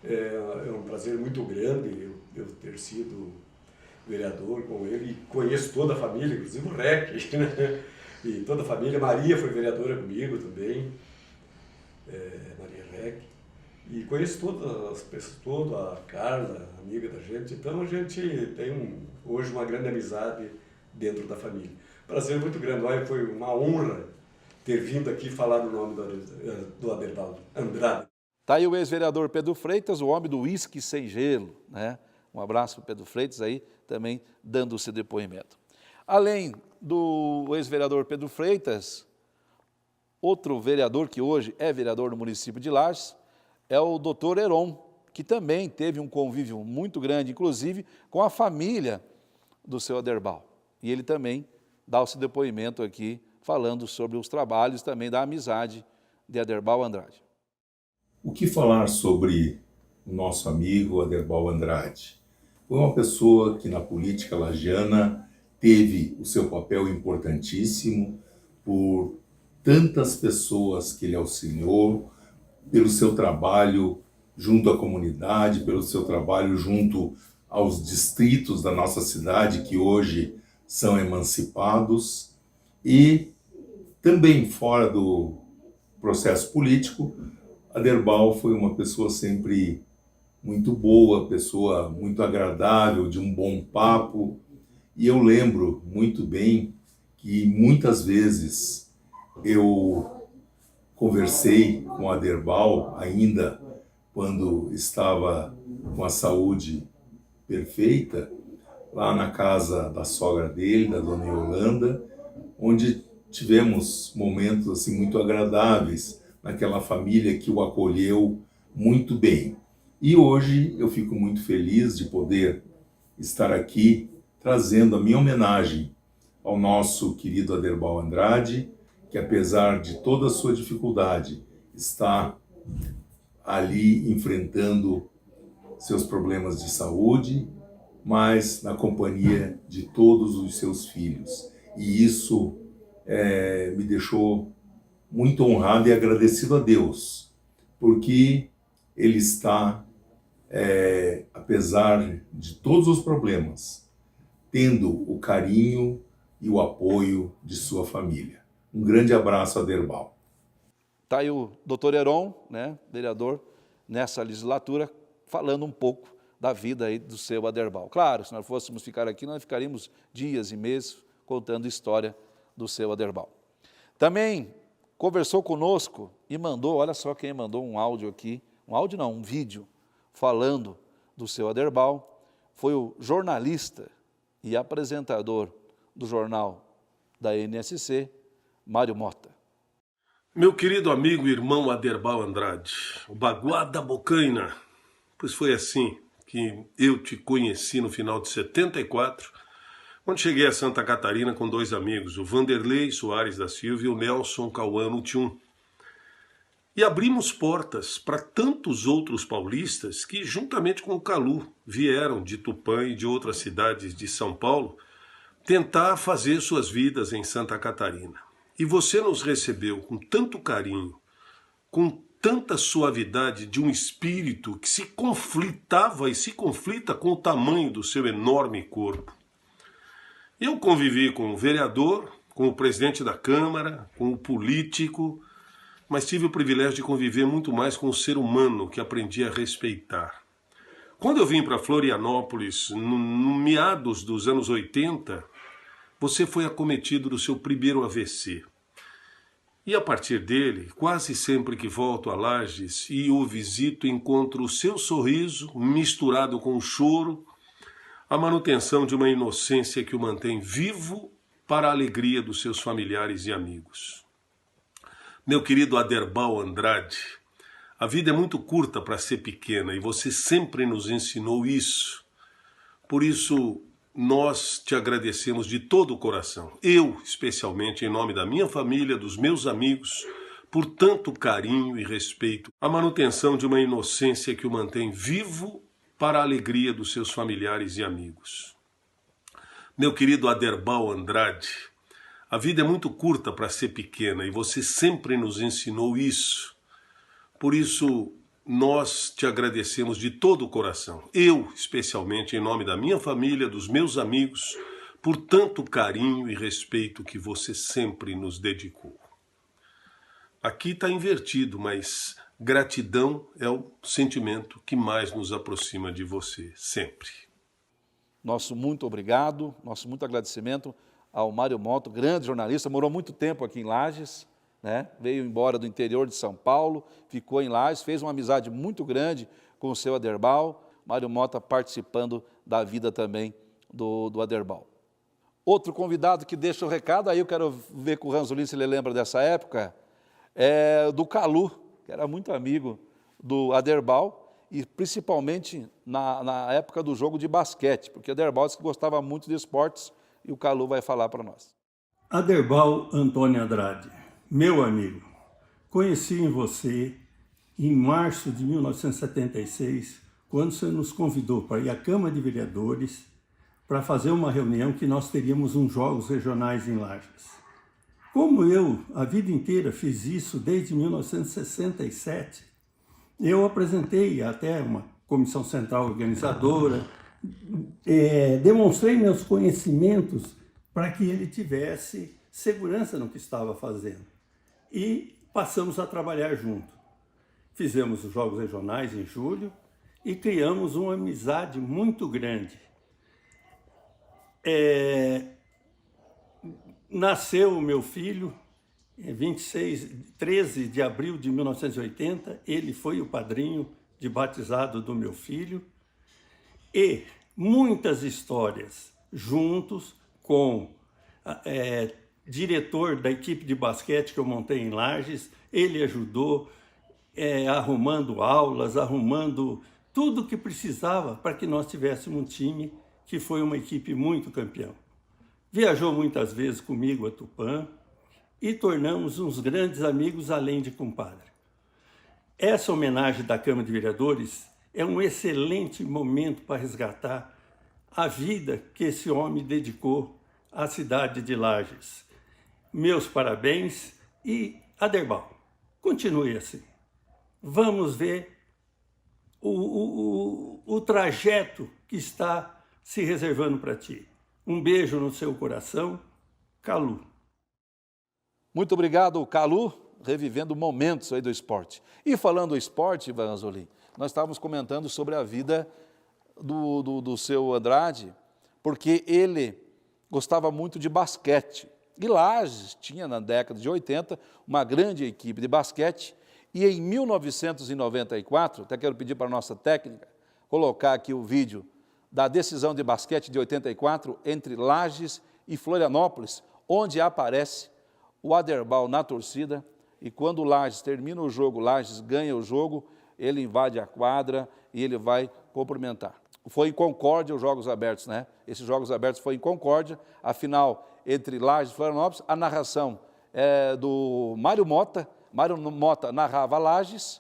É um prazer muito grande eu ter sido vereador com ele, e conheço toda a família, inclusive o REC, né? E toda a família. Maria foi vereadora comigo também, Maria REC. E conheço todas as pessoas, toda a Carla, amiga da gente. Então a gente tem hoje uma grande amizade dentro da família. Prazer muito grande. Olha, foi uma honra ter vindo aqui falar no nome do Aderbal Andrade. Está aí o ex-vereador Pedro Freitas, o homem do uísque sem gelo, né? Um abraço para o Pedro Freitas aí, também dando o seu depoimento. Além do ex-vereador Pedro Freitas, outro vereador que hoje é vereador no município de Lages é o doutor Heron, que também teve um convívio muito grande, inclusive com a família do seu Aderbal. E ele também dá o seu depoimento aqui, falando sobre os trabalhos também da amizade de Aderbal Andrade. O que falar sobre o nosso amigo Aderbal Andrade? Foi uma pessoa que na política lagiana teve o seu papel importantíssimo por tantas pessoas que ele auxiliou, pelo seu trabalho junto à comunidade, pelo seu trabalho junto aos distritos da nossa cidade que hoje são emancipados, e também fora do processo político. Aderbal foi uma pessoa sempre muito boa, pessoa muito agradável, de um bom papo, e eu lembro muito bem que muitas vezes eu conversei com Aderbal ainda quando estava com a saúde perfeita, lá na casa da sogra dele, da dona Yolanda, onde tivemos momentos assim muito agradáveis naquela família que o acolheu muito bem. E hoje eu fico muito feliz de poder estar aqui trazendo a minha homenagem ao nosso querido Aderbal Andrade, que apesar de toda a sua dificuldade, está ali enfrentando seus problemas de saúde, mas na companhia de todos os seus filhos. E isso me deixou muito honrado e agradecido a Deus, porque Ele está, apesar de todos os problemas, tendo o carinho e o apoio de sua família. Um grande abraço, Aderbal. Está aí o doutor Heron, né, vereador, nessa legislatura, falando um pouco da vida aí do seu Aderbal. Claro, se nós fôssemos ficar aqui, nós ficaríamos dias e meses contando a história do seu Aderbal. Também conversou conosco e mandou, olha só quem mandou um áudio aqui, um vídeo, falando do seu Aderbal, foi o jornalista e apresentador do jornal da NSC, Mário Mota. Meu querido amigo e irmão Aderbal Andrade, o baguá da bocaina, pois foi assim que eu te conheci no final de 74, quando cheguei a Santa Catarina com 2 amigos, o Vanderlei Soares da Silva e o Nelson Cauano Tium. E abrimos portas para tantos outros paulistas que, juntamente com o Calu, vieram de Tupã e de outras cidades de São Paulo tentar fazer suas vidas em Santa Catarina. E você nos recebeu com tanto carinho, com tanta suavidade de um espírito que se conflitava e se conflita com o tamanho do seu enorme corpo. Eu convivi com o vereador, com o presidente da Câmara, com o político, mas tive o privilégio de conviver muito mais com o ser humano que aprendi a respeitar. Quando eu vim para Florianópolis, no meados dos anos 80, você foi acometido do seu primeiro AVC. E a partir dele, quase sempre que volto a Lages e o visito, encontro o seu sorriso misturado com o choro, a manutenção de uma inocência que o mantém vivo para a alegria dos seus familiares e amigos. Meu querido Aderbal Andrade, a vida é muito curta para ser pequena e você sempre nos ensinou isso. Por isso, nós te agradecemos de todo o coração. Eu, especialmente, em nome da minha família, dos meus amigos, por tanto carinho e respeito, a manutenção de uma inocência que o mantém vivo para a alegria dos seus familiares e amigos. Meu querido Aderbal Andrade, a vida é muito curta para ser pequena e você sempre nos ensinou isso. Por isso, nós te agradecemos de todo o coração. Eu, especialmente, em nome da minha família, dos meus amigos, por tanto carinho e respeito que você sempre nos dedicou. Aqui está invertido, mas gratidão é o sentimento que mais nos aproxima de você, sempre. Nosso muito obrigado, nosso muito agradecimento ao Mário Mota, grande jornalista, morou muito tempo aqui em Lages, né? Veio embora do interior de São Paulo, ficou em Lages, fez uma amizade muito grande com o seu Aderbal, Mário Mota participando da vida também do Aderbal. Outro convidado que deixa o recado, aí eu quero ver com o Ranzolin se ele lembra dessa época, é do Calu, que era muito amigo do Aderbal, e principalmente na época do jogo de basquete, porque o Aderbal disse que gostava muito de esportes, e o Calu vai falar para nós. Aderbal Antônio Andrade, meu amigo, conheci em você em março de 1976, quando você nos convidou para ir à Câmara de Vereadores para fazer uma reunião que nós teríamos uns jogos regionais em Lages. Como eu, a vida inteira, fiz isso desde 1967, eu apresentei até uma comissão central organizadora, demonstrei meus conhecimentos para que ele tivesse segurança no que estava fazendo. E passamos a trabalhar junto. Fizemos os Jogos Regionais em julho e criamos uma amizade muito grande. Nasceu o meu filho, 13 de abril de 1980, ele foi o padrinho de batizado do meu filho, e muitas histórias juntos com diretor da equipe de basquete que eu montei em Lages, ele ajudou arrumando aulas, arrumando tudo que precisava para que nós tivéssemos um time que foi uma equipe muito campeão. Viajou muitas vezes comigo a Tupã e tornamos uns grandes amigos além de compadre. Essa homenagem da Câmara de Vereadores é um excelente momento para resgatar a vida que esse homem dedicou à cidade de Lages. Meus parabéns e, Aderbal, continue assim. Vamos ver o trajeto que está se reservando para ti. Um beijo no seu coração, Calu. Muito obrigado, Calu, revivendo momentos aí do esporte. E falando do esporte, Ivan Anzolin, nós estávamos comentando sobre a vida do seu Andrade, porque ele gostava muito de basquete. E Lages tinha, na década de 80, uma grande equipe de basquete, e em 1994, até quero pedir para a nossa técnica colocar aqui o vídeo da decisão de basquete de 84 entre Lages e Florianópolis, onde aparece o Aderbal na torcida, e quando o Lages termina o jogo, Lages ganha o jogo, ele invade a quadra e ele vai cumprimentar. Foi em Concórdia os Jogos Abertos, né? Esses Jogos Abertos foi em Concórdia, a final entre Lages e Florianópolis, a narração é do Mário Mota narrava Lages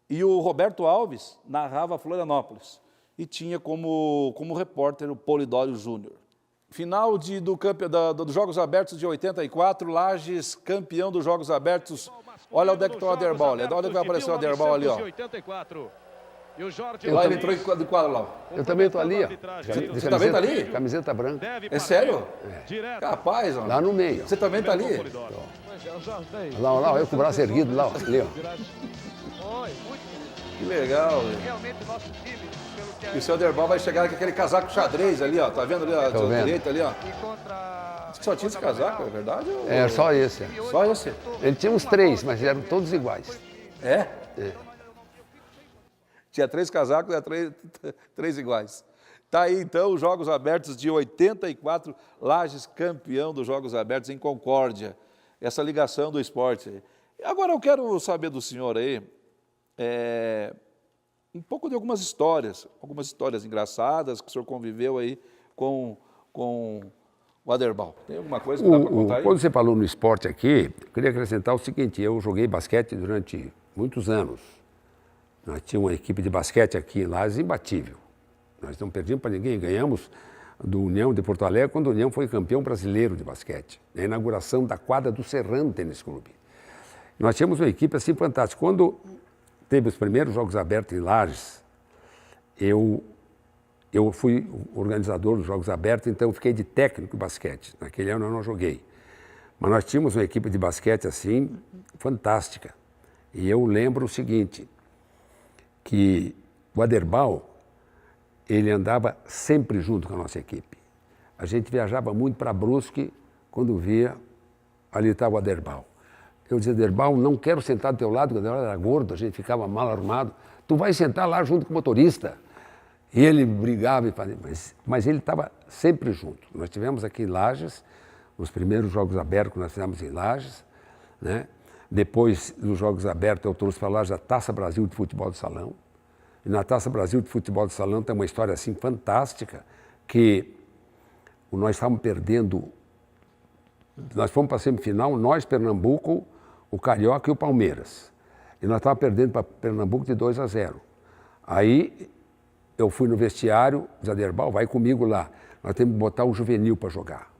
e o Roberto Alves narrava Florianópolis. E tinha como repórter o Polidório Júnior. Final dos Jogos Abertos de 84, Lages campeão dos Jogos Abertos. Olha onde é que está o Aderbal, olha onde vai aparecer o Aderbal ali, ó. Lá ele entrou de quadro lá. Eu também estou ali, ó. Você também está ali? Camiseta branca. É sério? É. Capaz, ó. Lá no meio. Você também está ali? Lá, eu com o braço erguido, lá, ó. Ali, ó. Que legal, velho. E o seu Aderbal vai chegar com aquele casaco xadrez ali, ó. Tá vendo ali, ó? Direita ali, ó. Diz que só tinha esse casaco, é verdade? Ou... É, só esse. Só esse? Ele tinha uns 3, mas eram todos iguais. É? É. Tinha 3 casacos, três iguais. Tá aí, então, os Jogos Abertos de 84, Lages campeão dos Jogos Abertos em Concórdia. Essa ligação do esporte. Agora eu quero saber do senhor aí, um pouco de algumas histórias engraçadas que o senhor conviveu aí com o Aderbal. Tem alguma coisa que dá para contar aí? Quando você falou no esporte aqui, eu queria acrescentar o seguinte, eu joguei basquete durante muitos anos. Nós tínhamos uma equipe de basquete aqui em Lages imbatível. Nós não perdíamos para ninguém, ganhamos do União de Porto Alegre quando o União foi campeão brasileiro de basquete, na inauguração da quadra do Serrano Tênis Clube. Nós tínhamos uma equipe assim fantástica. Quando teve os primeiros Jogos Abertos em Lages, eu fui organizador dos Jogos Abertos, então eu fiquei de técnico de basquete. Naquele ano eu não joguei. Mas nós tínhamos uma equipe de basquete assim fantástica. E eu lembro o seguinte, que o Aderbal, ele andava sempre junto com a nossa equipe. A gente viajava muito para Brusque, quando via, ali estava o Aderbal. Eu dizia, Aderbal, não quero sentar do teu lado, porque o Aderbal era gordo, a gente ficava mal arrumado. Tu vai sentar lá junto com o motorista. E ele brigava e fazia, mas ele estava sempre junto. Nós tivemos aqui em Lages, os primeiros Jogos Abertos que nós fizemos em Lages, né? Depois dos Jogos Abertos, eu trouxe para Lages a Taça Brasil de Futebol de Salão. E na Taça Brasil de Futebol de Salão tem uma história assim fantástica, que nós estávamos perdendo, nós fomos para a semifinal, nós, Pernambuco, o Carioca e o Palmeiras. E nós estávamos perdendo para Pernambuco de 2-0. Aí eu fui no vestiário, disse, Aderbal, vai comigo lá, nós temos que botar o juvenil para jogar.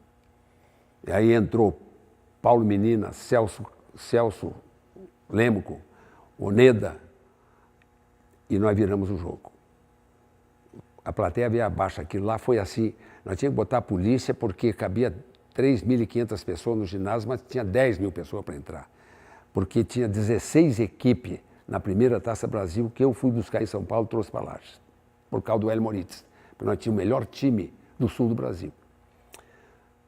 E aí entrou Paulo Menina, Celso Lêmuco, Oneda, e nós viramos o jogo. A plateia veio abaixo, aquilo lá foi assim, nós tínhamos que botar a polícia porque cabia 3.500 pessoas no ginásio, mas tinha 10 mil pessoas para entrar, porque tinha 16 equipes na primeira Taça Brasil que eu fui buscar em São Paulo e trouxe para Lages, por causa do El Moritz, porque nós tínhamos o melhor time do sul do Brasil.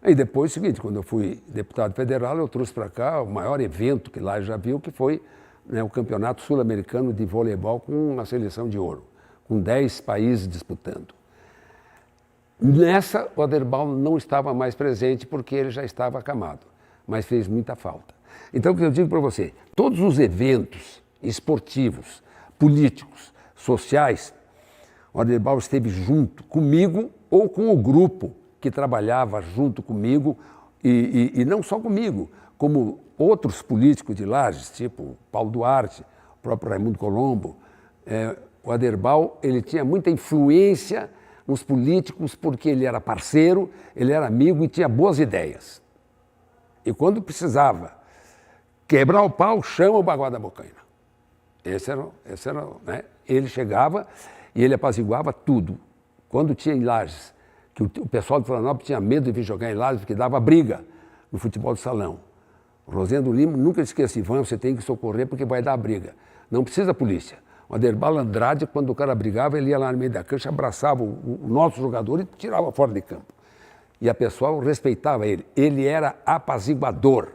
Aí depois, o seguinte, quando eu fui deputado federal, eu trouxe para cá o maior evento que Lages já viu, que foi, né, o Campeonato Sul-Americano de Voleibol com uma seleção de ouro, com 10 países disputando. Nessa, o Aderbal não estava mais presente porque ele já estava acamado. mas fez muita falta. Então, o que eu digo para você, todos os eventos esportivos, políticos, sociais, o Aderbal esteve junto comigo ou com o grupo que trabalhava junto comigo, e não só comigo, como outros políticos de Lages, tipo Paulo Duarte, o próprio Raimundo Colombo. O Aderbal, ele tinha muita influência nos políticos porque ele era parceiro, ele era amigo e tinha boas ideias. E quando precisava quebrar o pau, chama o Bagual da Bocaina. Esse era, né? Ele chegava e ele apaziguava tudo. Quando tinha em Lages, que o pessoal de Florianópolis tinha medo de vir jogar em Lages porque dava briga no futebol de salão. O Rosendo Lima nunca esquece, Ivan, você tem que socorrer porque vai dar briga. Não precisa polícia. O Aderbal Andrade, quando o cara brigava, ele ia lá no meio da cancha, abraçava o nosso jogador e tirava fora de campo. E a pessoa respeitava ele. Ele era apaziguador.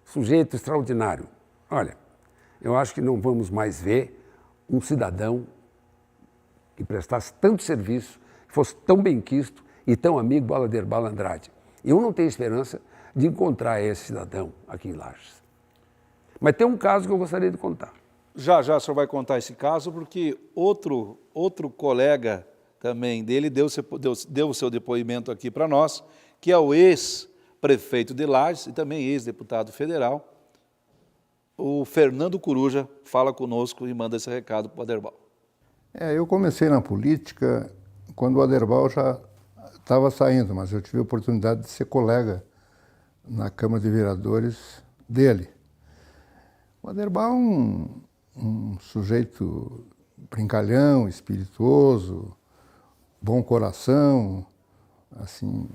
Sujeito extraordinário. Olha, eu acho que não vamos mais ver um cidadão que prestasse tanto serviço, que fosse tão benquisto e tão amigo do Aderbal Andrade. Eu não tenho esperança de encontrar esse cidadão aqui em Lages. Mas tem um caso que eu gostaria de contar. Já o senhor vai contar esse caso, porque outro colega também dele deu o seu depoimento aqui para nós, que é o ex-prefeito de Lages e também ex-deputado federal, o Fernando Coruja, fala conosco e manda esse recado para o Aderbal. Eu comecei na política quando o Aderbal já estava saindo, mas eu tive a oportunidade de ser colega na Câmara de Vereadores dele. O Aderbal é um sujeito brincalhão, espirituoso, bom coração, assim,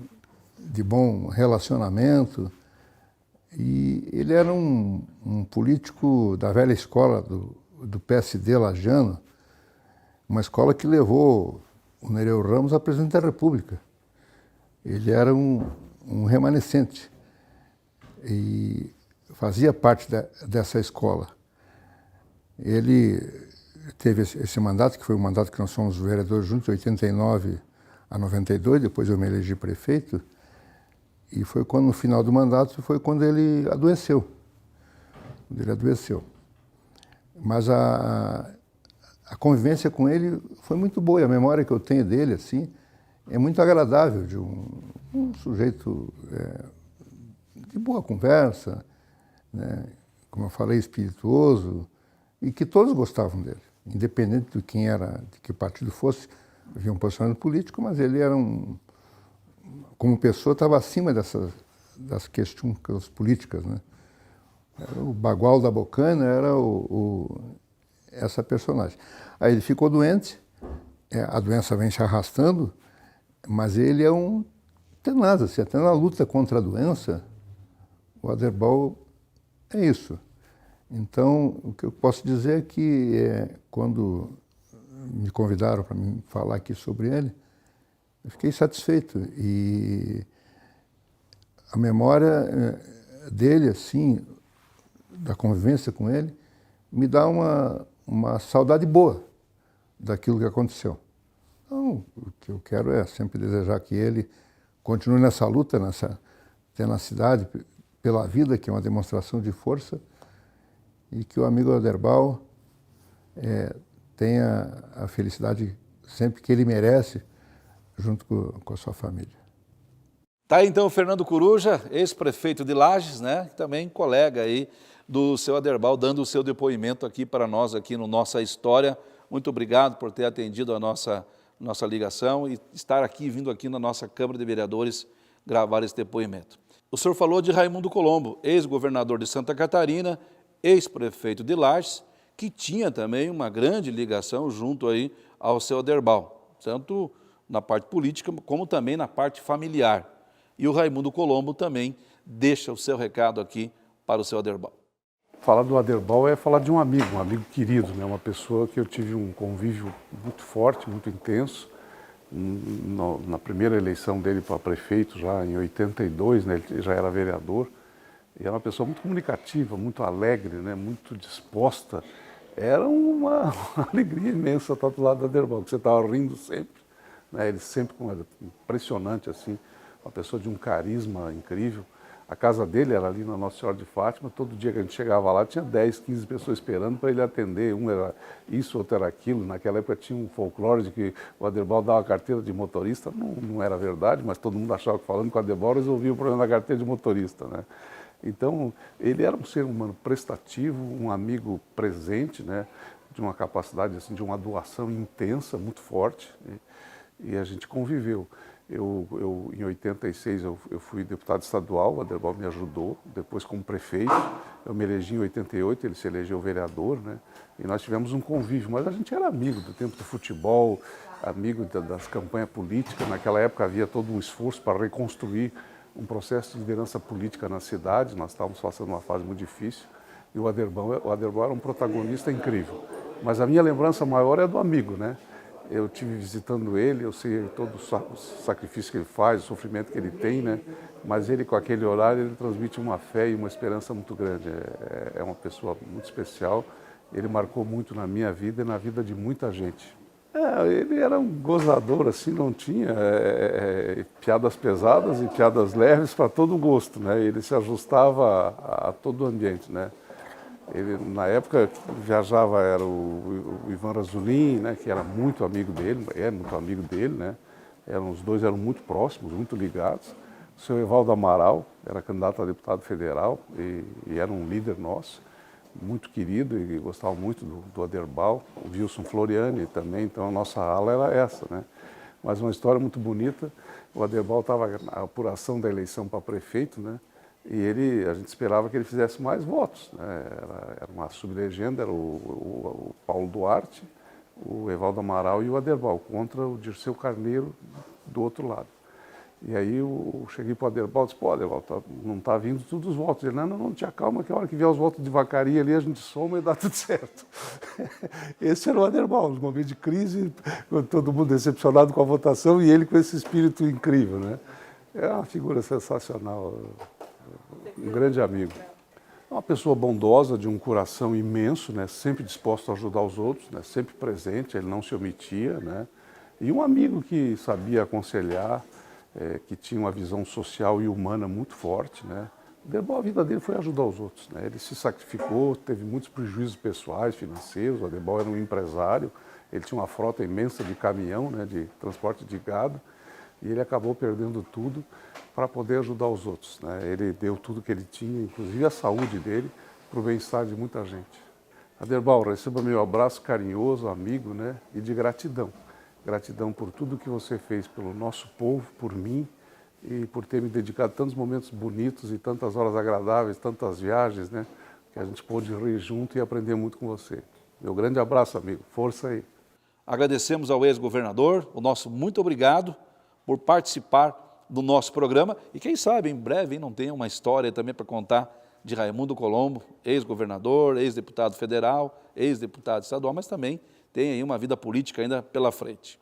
de bom relacionamento. E ele era um político da velha escola do PSD lagiano, uma escola que levou o Nereu Ramos a presidente da República. Ele era um remanescente e fazia parte dessa escola. Ele teve esse mandato, que foi o mandato que nós fomos vereadores juntos, de 89 a 92, depois eu me elegi prefeito, e foi quando, no final do mandato, foi quando ele adoeceu. Mas a convivência com ele foi muito boa, e a memória que eu tenho dele, assim, é muito agradável, de um sujeito de boa conversa, né? Como eu falei, espirituoso, e que todos gostavam dele, independente de quem era, de que partido fosse, havia um posicionamento político, mas ele era como pessoa, estava acima das questões políticas, né? O Bagual da Bocaina era essa personagem. Aí ele ficou doente, a doença vem se arrastando, mas ele é um tenaz, assim, até na luta contra a doença, o Aderbal é isso. Então, o que eu posso dizer é que quando me convidaram para me falar aqui sobre ele, eu fiquei satisfeito. E a memória dele, assim, da convivência com ele, me dá uma saudade boa daquilo que aconteceu. Então, o que eu quero é sempre desejar que ele continue nessa luta, nessa tenacidade pela vida, que é uma demonstração de força, e que o amigo Aderbal tenha a felicidade sempre que ele merece, junto com a sua família. Tá aí então o Fernando Coruja, ex-prefeito de Lages, né? Também colega aí do seu Aderbal, dando o seu depoimento aqui para nós, aqui no Nossa História. Muito obrigado por ter atendido a nossa ligação e estar aqui, vindo aqui na nossa Câmara de Vereadores, gravar esse depoimento. O senhor falou de Raimundo Colombo, ex-governador de Santa Catarina, ex-prefeito de Lages, que tinha também uma grande ligação junto aí ao seu Aderbal, tanto na parte política como também na parte familiar. E o Raimundo Colombo também deixa o seu recado aqui para o seu Aderbal. Falar do Aderbal é falar de um amigo querido, né? Uma pessoa que eu tive um convívio muito forte, muito intenso. Na primeira eleição dele para prefeito, já em 82, né? Ele já era vereador. E era uma pessoa muito comunicativa, muito alegre, né? Muito disposta. Era uma alegria imensa estar do lado do Aderbal, que você estava rindo sempre. Né? Ele sempre impressionante, assim, uma pessoa de um carisma incrível. A casa dele era ali na Nossa Senhora de Fátima, todo dia que a gente chegava lá tinha 10, 15 pessoas esperando para ele atender, um era isso, outro era aquilo. Naquela época tinha um folclore de que o Aderbal dava carteira de motorista, não era verdade, mas todo mundo achava que falando com o Aderbal resolvia o problema da carteira de motorista, né? Então, ele era um ser humano prestativo, um amigo presente, né? De uma capacidade, assim, de uma doação intensa, muito forte, e a gente conviveu. Em 86 eu fui deputado estadual, o Aderbal me ajudou, depois como prefeito, eu me elegi em 88, ele se elegeu vereador, né? E nós tivemos um convívio, mas a gente era amigo do tempo do futebol, amigo das campanhas políticas. Naquela época havia todo um esforço para reconstruir um processo de liderança política na cidade, nós estávamos passando uma fase muito difícil, e o Aderbal era um protagonista incrível. Mas a minha lembrança maior é do amigo, né? Eu estive visitando ele, eu sei todo o sacrifício que ele faz, o sofrimento que ele tem, né? Mas ele, com aquele horário, ele transmite uma fé e uma esperança muito grande. É uma pessoa muito especial. Ele marcou muito na minha vida e na vida de muita gente. Ele era um gozador, assim, não tinha piadas pesadas e piadas leves para todo gosto, né? Ele se ajustava a todo o ambiente, né? Ele, na época, viajava, era o Ivan Razulin, né, que era muito amigo dele, né? Os dois eram muito próximos, muito ligados. O seu Evaldo Amaral era candidato a deputado federal e era um líder nosso, muito querido, e gostava muito do Aderbal. O Wilson Floriani também, então a nossa ala era essa, né? Mas uma história muito bonita. O Aderbal estava na apuração da eleição para prefeito, né? E a gente esperava que ele fizesse mais votos, né? Era uma sublegenda, era o Paulo Duarte, o Evaldo Amaral e o Aderbal, contra o Dirceu Carneiro do outro lado. E aí eu cheguei para o Aderbal e disse, pô, Aderbal, não está vindo todos os votos. Ele, não, te acalma, que a hora que vier os votos de vacaria ali, a gente soma e dá tudo certo. Esse era o Aderbal, no momento de crise, todo mundo decepcionado com a votação e ele com esse espírito incrível, né? É uma figura sensacional. Um grande amigo. Uma pessoa bondosa, de um coração imenso, né? Sempre disposto a ajudar os outros, né? Sempre presente, ele não se omitia, né? E um amigo que sabia aconselhar, que tinha uma visão social e humana muito forte, né? A vida dele foi ajudar os outros, né? Ele se sacrificou, teve muitos prejuízos pessoais, financeiros. O Aderbal era um empresário, ele tinha uma frota imensa de caminhão, né? De transporte de gado, e ele acabou perdendo tudo para poder ajudar os outros, né? Ele deu tudo que ele tinha, inclusive a saúde dele, para o bem-estar de muita gente. Aderbal, receba meu abraço carinhoso, amigo, né? E de gratidão. Gratidão por tudo que você fez pelo nosso povo, por mim, e por ter me dedicado tantos momentos bonitos e tantas horas agradáveis, tantas viagens, né? Que a gente pôde rir junto e aprender muito com você. Meu grande abraço, amigo. Força aí. Agradecemos ao ex-governador, o nosso muito obrigado por participar do nosso programa, e quem sabe em breve não tem uma história também para contar de Raimundo Colombo, ex-governador, ex-deputado federal, ex-deputado estadual, mas também tem aí uma vida política ainda pela frente.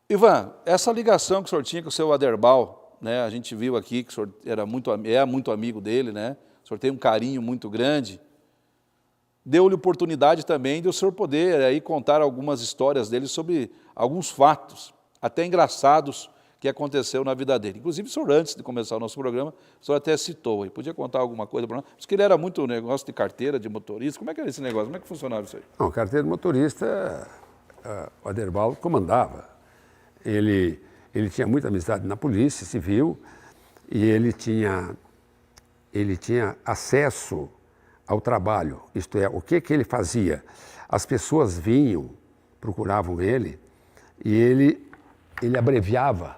Ivan, essa ligação que o senhor tinha com o seu Aderbal, né, a gente viu aqui que o senhor é muito amigo dele, né, o senhor tem um carinho muito grande, deu-lhe oportunidade também de o senhor poder aí contar algumas histórias dele sobre alguns fatos, até engraçados, que aconteceu na vida dele. Inclusive, o senhor, antes de começar o nosso programa, o senhor até citou, e podia contar alguma coisa para nós, porque ele era muito negócio de carteira, de motorista. Como é que era esse negócio? Como é que funcionava isso aí? Não, carteira de motorista, o Aderbal comandava. Ele tinha muita amizade na Polícia Civil e ele tinha acesso ao trabalho, isto é, o que ele fazia? As pessoas vinham, procuravam ele e ele abreviava.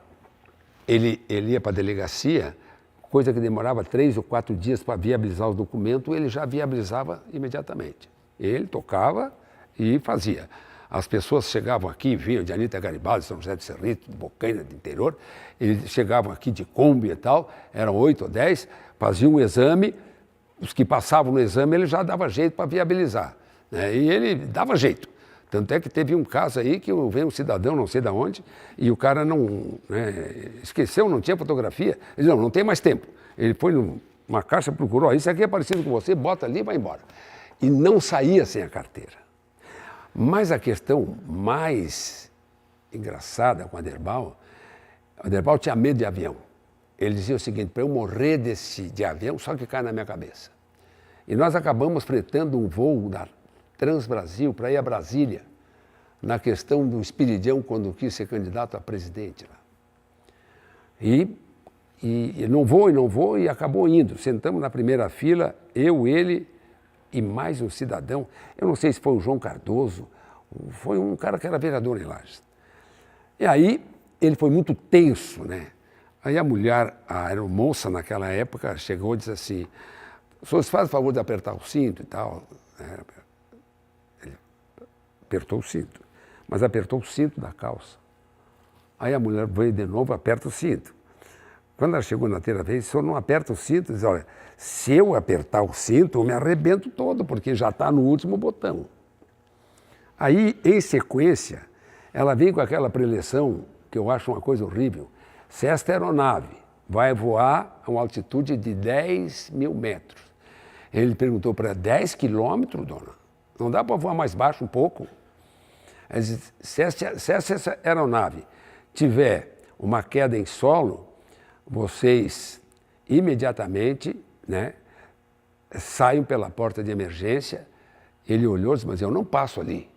Ele ia para a delegacia, coisa que demorava 3 ou 4 dias para viabilizar o documento, ele já viabilizava imediatamente. Ele tocava e fazia. As pessoas chegavam aqui, vinham de Anita Garibaldi, São José de Cerrito, de Bocaina, do interior, eles chegavam aqui de Kombi e tal, eram 8 ou 10, faziam um exame, os que passavam no exame ele já dava jeito para viabilizar, né? E ele dava jeito. Tanto é que teve um caso aí que veio um cidadão, não sei de onde, e o cara esqueceu, não tinha fotografia. Ele disse, não tem mais tempo. Ele foi numa caixa, procurou, isso aqui é parecido com você, bota ali e vai embora. E não saía sem a carteira. Mas a questão mais engraçada com o Aderbal tinha medo de avião. ele dizia o seguinte, para eu morrer de avião, só que cai na minha cabeça. E nós acabamos fretando um voo da Transbrasil para ir a Brasília, na questão do Espiridião, quando quis ser candidato a presidente lá. E não vou, e acabou indo. Sentamos na primeira fila, eu, ele e mais um cidadão. Eu não sei se foi o João Cardoso, foi um cara que era vereador em Lages. E aí, ele foi muito tenso, né? Aí a mulher, a aeromoça naquela época, chegou e disse assim, o senhor faz o favor de apertar o cinto e tal. Ele apertou o cinto, mas apertou o cinto da calça. Aí a mulher veio de novo, aperta o cinto. Quando ela chegou na terceira vez, o senhor não aperta o cinto? Diz, olha, se eu apertar o cinto, eu me arrebento todo, porque já está no último botão. Aí, em sequência, ela vem com aquela preleção, que eu acho uma coisa horrível. Se esta aeronave vai voar a uma altitude de 10 mil metros, ele perguntou para ela, 10 quilômetros, dona? Não dá para voar mais baixo um pouco? Ela disse, se essa aeronave tiver uma queda em solo, vocês imediatamente, né, saiam pela porta de emergência. Ele olhou e disse, mas eu não passo ali.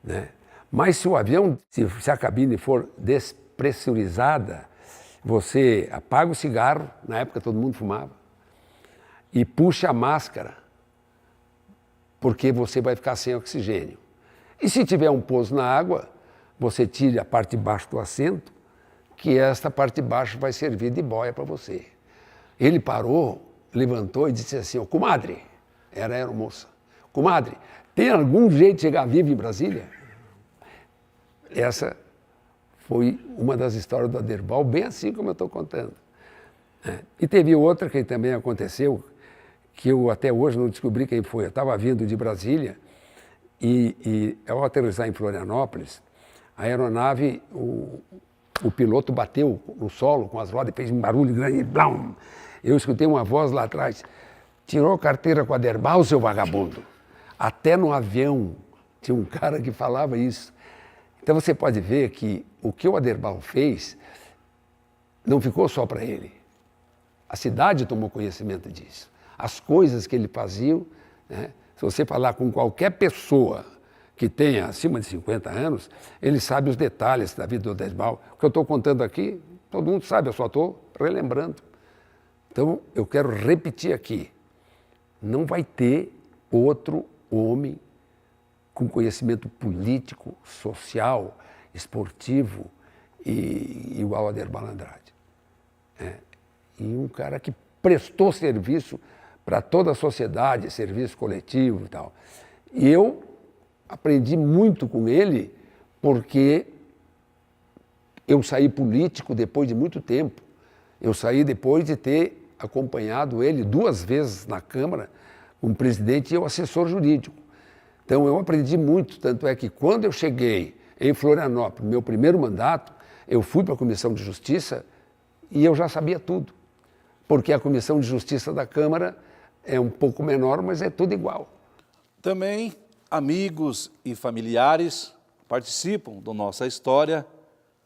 Né? Mas se o avião, se a cabine for despressurizada, você apaga o cigarro, na época todo mundo fumava, e puxa a máscara, porque você vai ficar sem oxigênio. E se tiver um pouso na água, você tira a parte de baixo do assento, que esta parte de baixo vai servir de boia para você. Ele parou, levantou e disse assim, comadre, era a aeromoça, comadre, tem algum jeito de chegar vivo em Brasília? Essa foi uma das histórias do Aderbal, bem assim como eu estou contando. E teve outra que também aconteceu, que eu até hoje não descobri quem foi. Eu estava vindo de Brasília e ao aterrissar em Florianópolis, a aeronave, o piloto bateu no solo com as rodas e fez um barulho grande e blum. Eu escutei uma voz lá atrás, tirou carteira com a Aderbal, seu vagabundo. Até no avião tinha um cara que falava isso. Então você pode ver que o que o Aderbal fez não ficou só para ele. A cidade tomou conhecimento disso. As coisas que ele fazia, né? Se você falar com qualquer pessoa que tenha acima de 50 anos, ele sabe os detalhes da vida do Aderbal. O que eu estou contando aqui, todo mundo sabe, eu só estou relembrando. Então, eu quero repetir aqui, não vai ter outro homem com conhecimento político, social, esportivo igual a Aderbal Andrade. E um cara que prestou serviço para toda a sociedade, serviço coletivo e tal. E eu aprendi muito com ele porque eu saí político depois de muito tempo. Eu saí depois de ter acompanhado ele 2 vezes na Câmara, como presidente e eu assessor jurídico. Então eu aprendi muito, tanto é que quando eu cheguei em Florianópolis, meu primeiro mandato, eu fui para a Comissão de Justiça e eu já sabia tudo. Porque a Comissão de Justiça da Câmara é um pouco menor, mas é tudo igual. Também amigos e familiares participam da nossa história,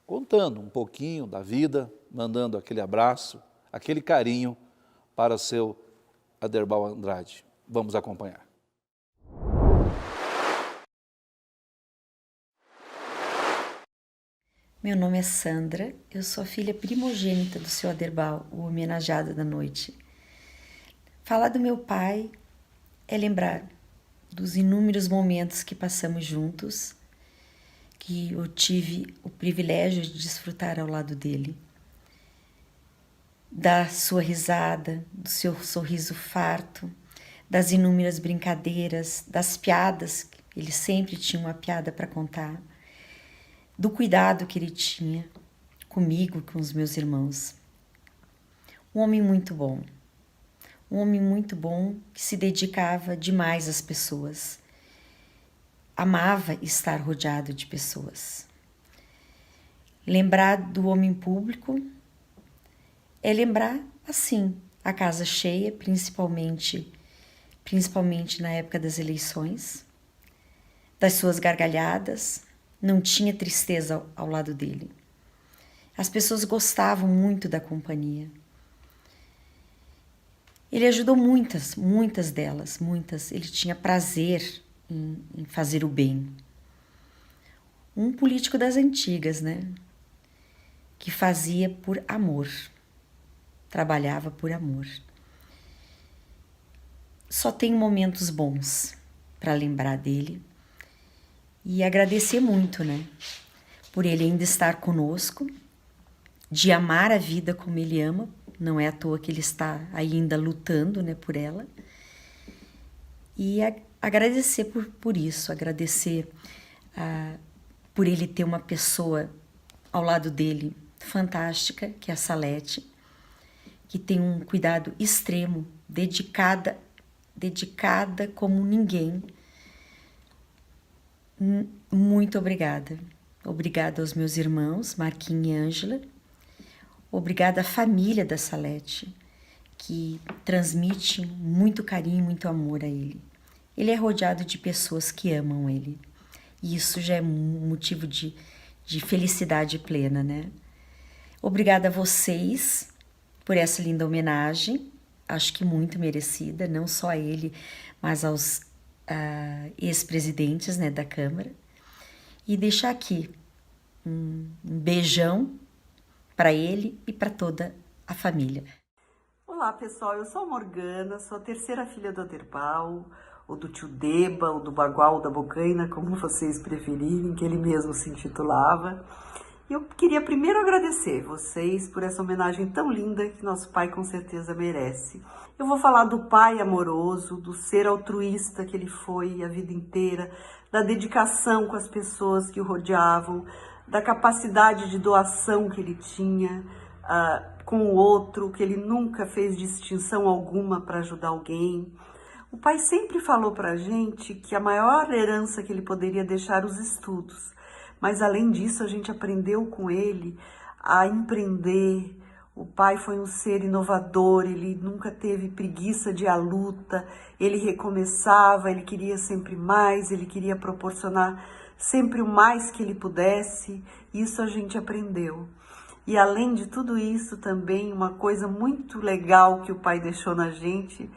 contando um pouquinho da vida, mandando aquele abraço, aquele carinho para seu Aderbal Andrade. Vamos acompanhar. Meu nome é Sandra, eu sou a filha primogênita do seu Aderbal, o homenageado da noite. Falar do meu pai é lembrar dos inúmeros momentos que passamos juntos, que eu tive o privilégio de desfrutar ao lado dele. Da sua risada, do seu sorriso farto, das inúmeras brincadeiras, das piadas, ele sempre tinha uma piada para contar, do cuidado que ele tinha comigo e com os meus irmãos. Um homem muito bom que se dedicava demais às pessoas. Amava estar rodeado de pessoas. Lembrar do homem público é lembrar, assim, a casa cheia, principalmente na época das eleições, das suas gargalhadas, não tinha tristeza ao lado dele. As pessoas gostavam muito da companhia. Ele ajudou muitas delas, muitas. Ele tinha prazer em fazer o bem. Um político das antigas, né? Que fazia por amor, trabalhava por amor. Só tenho momentos bons para lembrar dele e agradecer muito, né? Por ele ainda estar conosco, de amar a vida como ele ama. Não é à toa que ele está ainda lutando, né, por ela. E agradecer por isso, agradecer por ele ter uma pessoa ao lado dele fantástica, que é a Salete, que tem um cuidado extremo, dedicada como ninguém. Muito obrigada. Obrigada aos meus irmãos, Marquinhos e Ângela. Obrigada à família da Salete, que transmite muito carinho e muito amor a ele. Ele é rodeado de pessoas que amam ele. E isso já é um motivo de felicidade plena, né? Obrigada a vocês por essa linda homenagem. Acho que muito merecida, não só a ele, mas aos ex-presidentes, né, da Câmara. E deixar aqui um beijão para ele e para toda a família. Olá, pessoal. Eu sou a Morgana, sou a terceira filha do Aderbal, ou do tio Deba, ou do Bagual, ou da Bocaina, como vocês preferirem, que ele mesmo se intitulava. E eu queria primeiro agradecer vocês por essa homenagem tão linda que nosso pai com certeza merece. Eu vou falar do pai amoroso, do ser altruísta que ele foi a vida inteira, da dedicação com as pessoas que o rodeavam, da capacidade de doação que ele tinha com o outro, que ele nunca fez distinção alguma para ajudar alguém. O pai sempre falou para a gente que a maior herança que ele poderia deixar era os estudos, mas além disso a gente aprendeu com ele a empreender. O pai foi um ser inovador, ele nunca teve preguiça de ir à luta, ele recomeçava, ele queria sempre mais, ele queria proporcionar sempre o mais que ele pudesse. Isso a gente aprendeu. E além de tudo isso também, uma coisa muito legal que o pai deixou na gente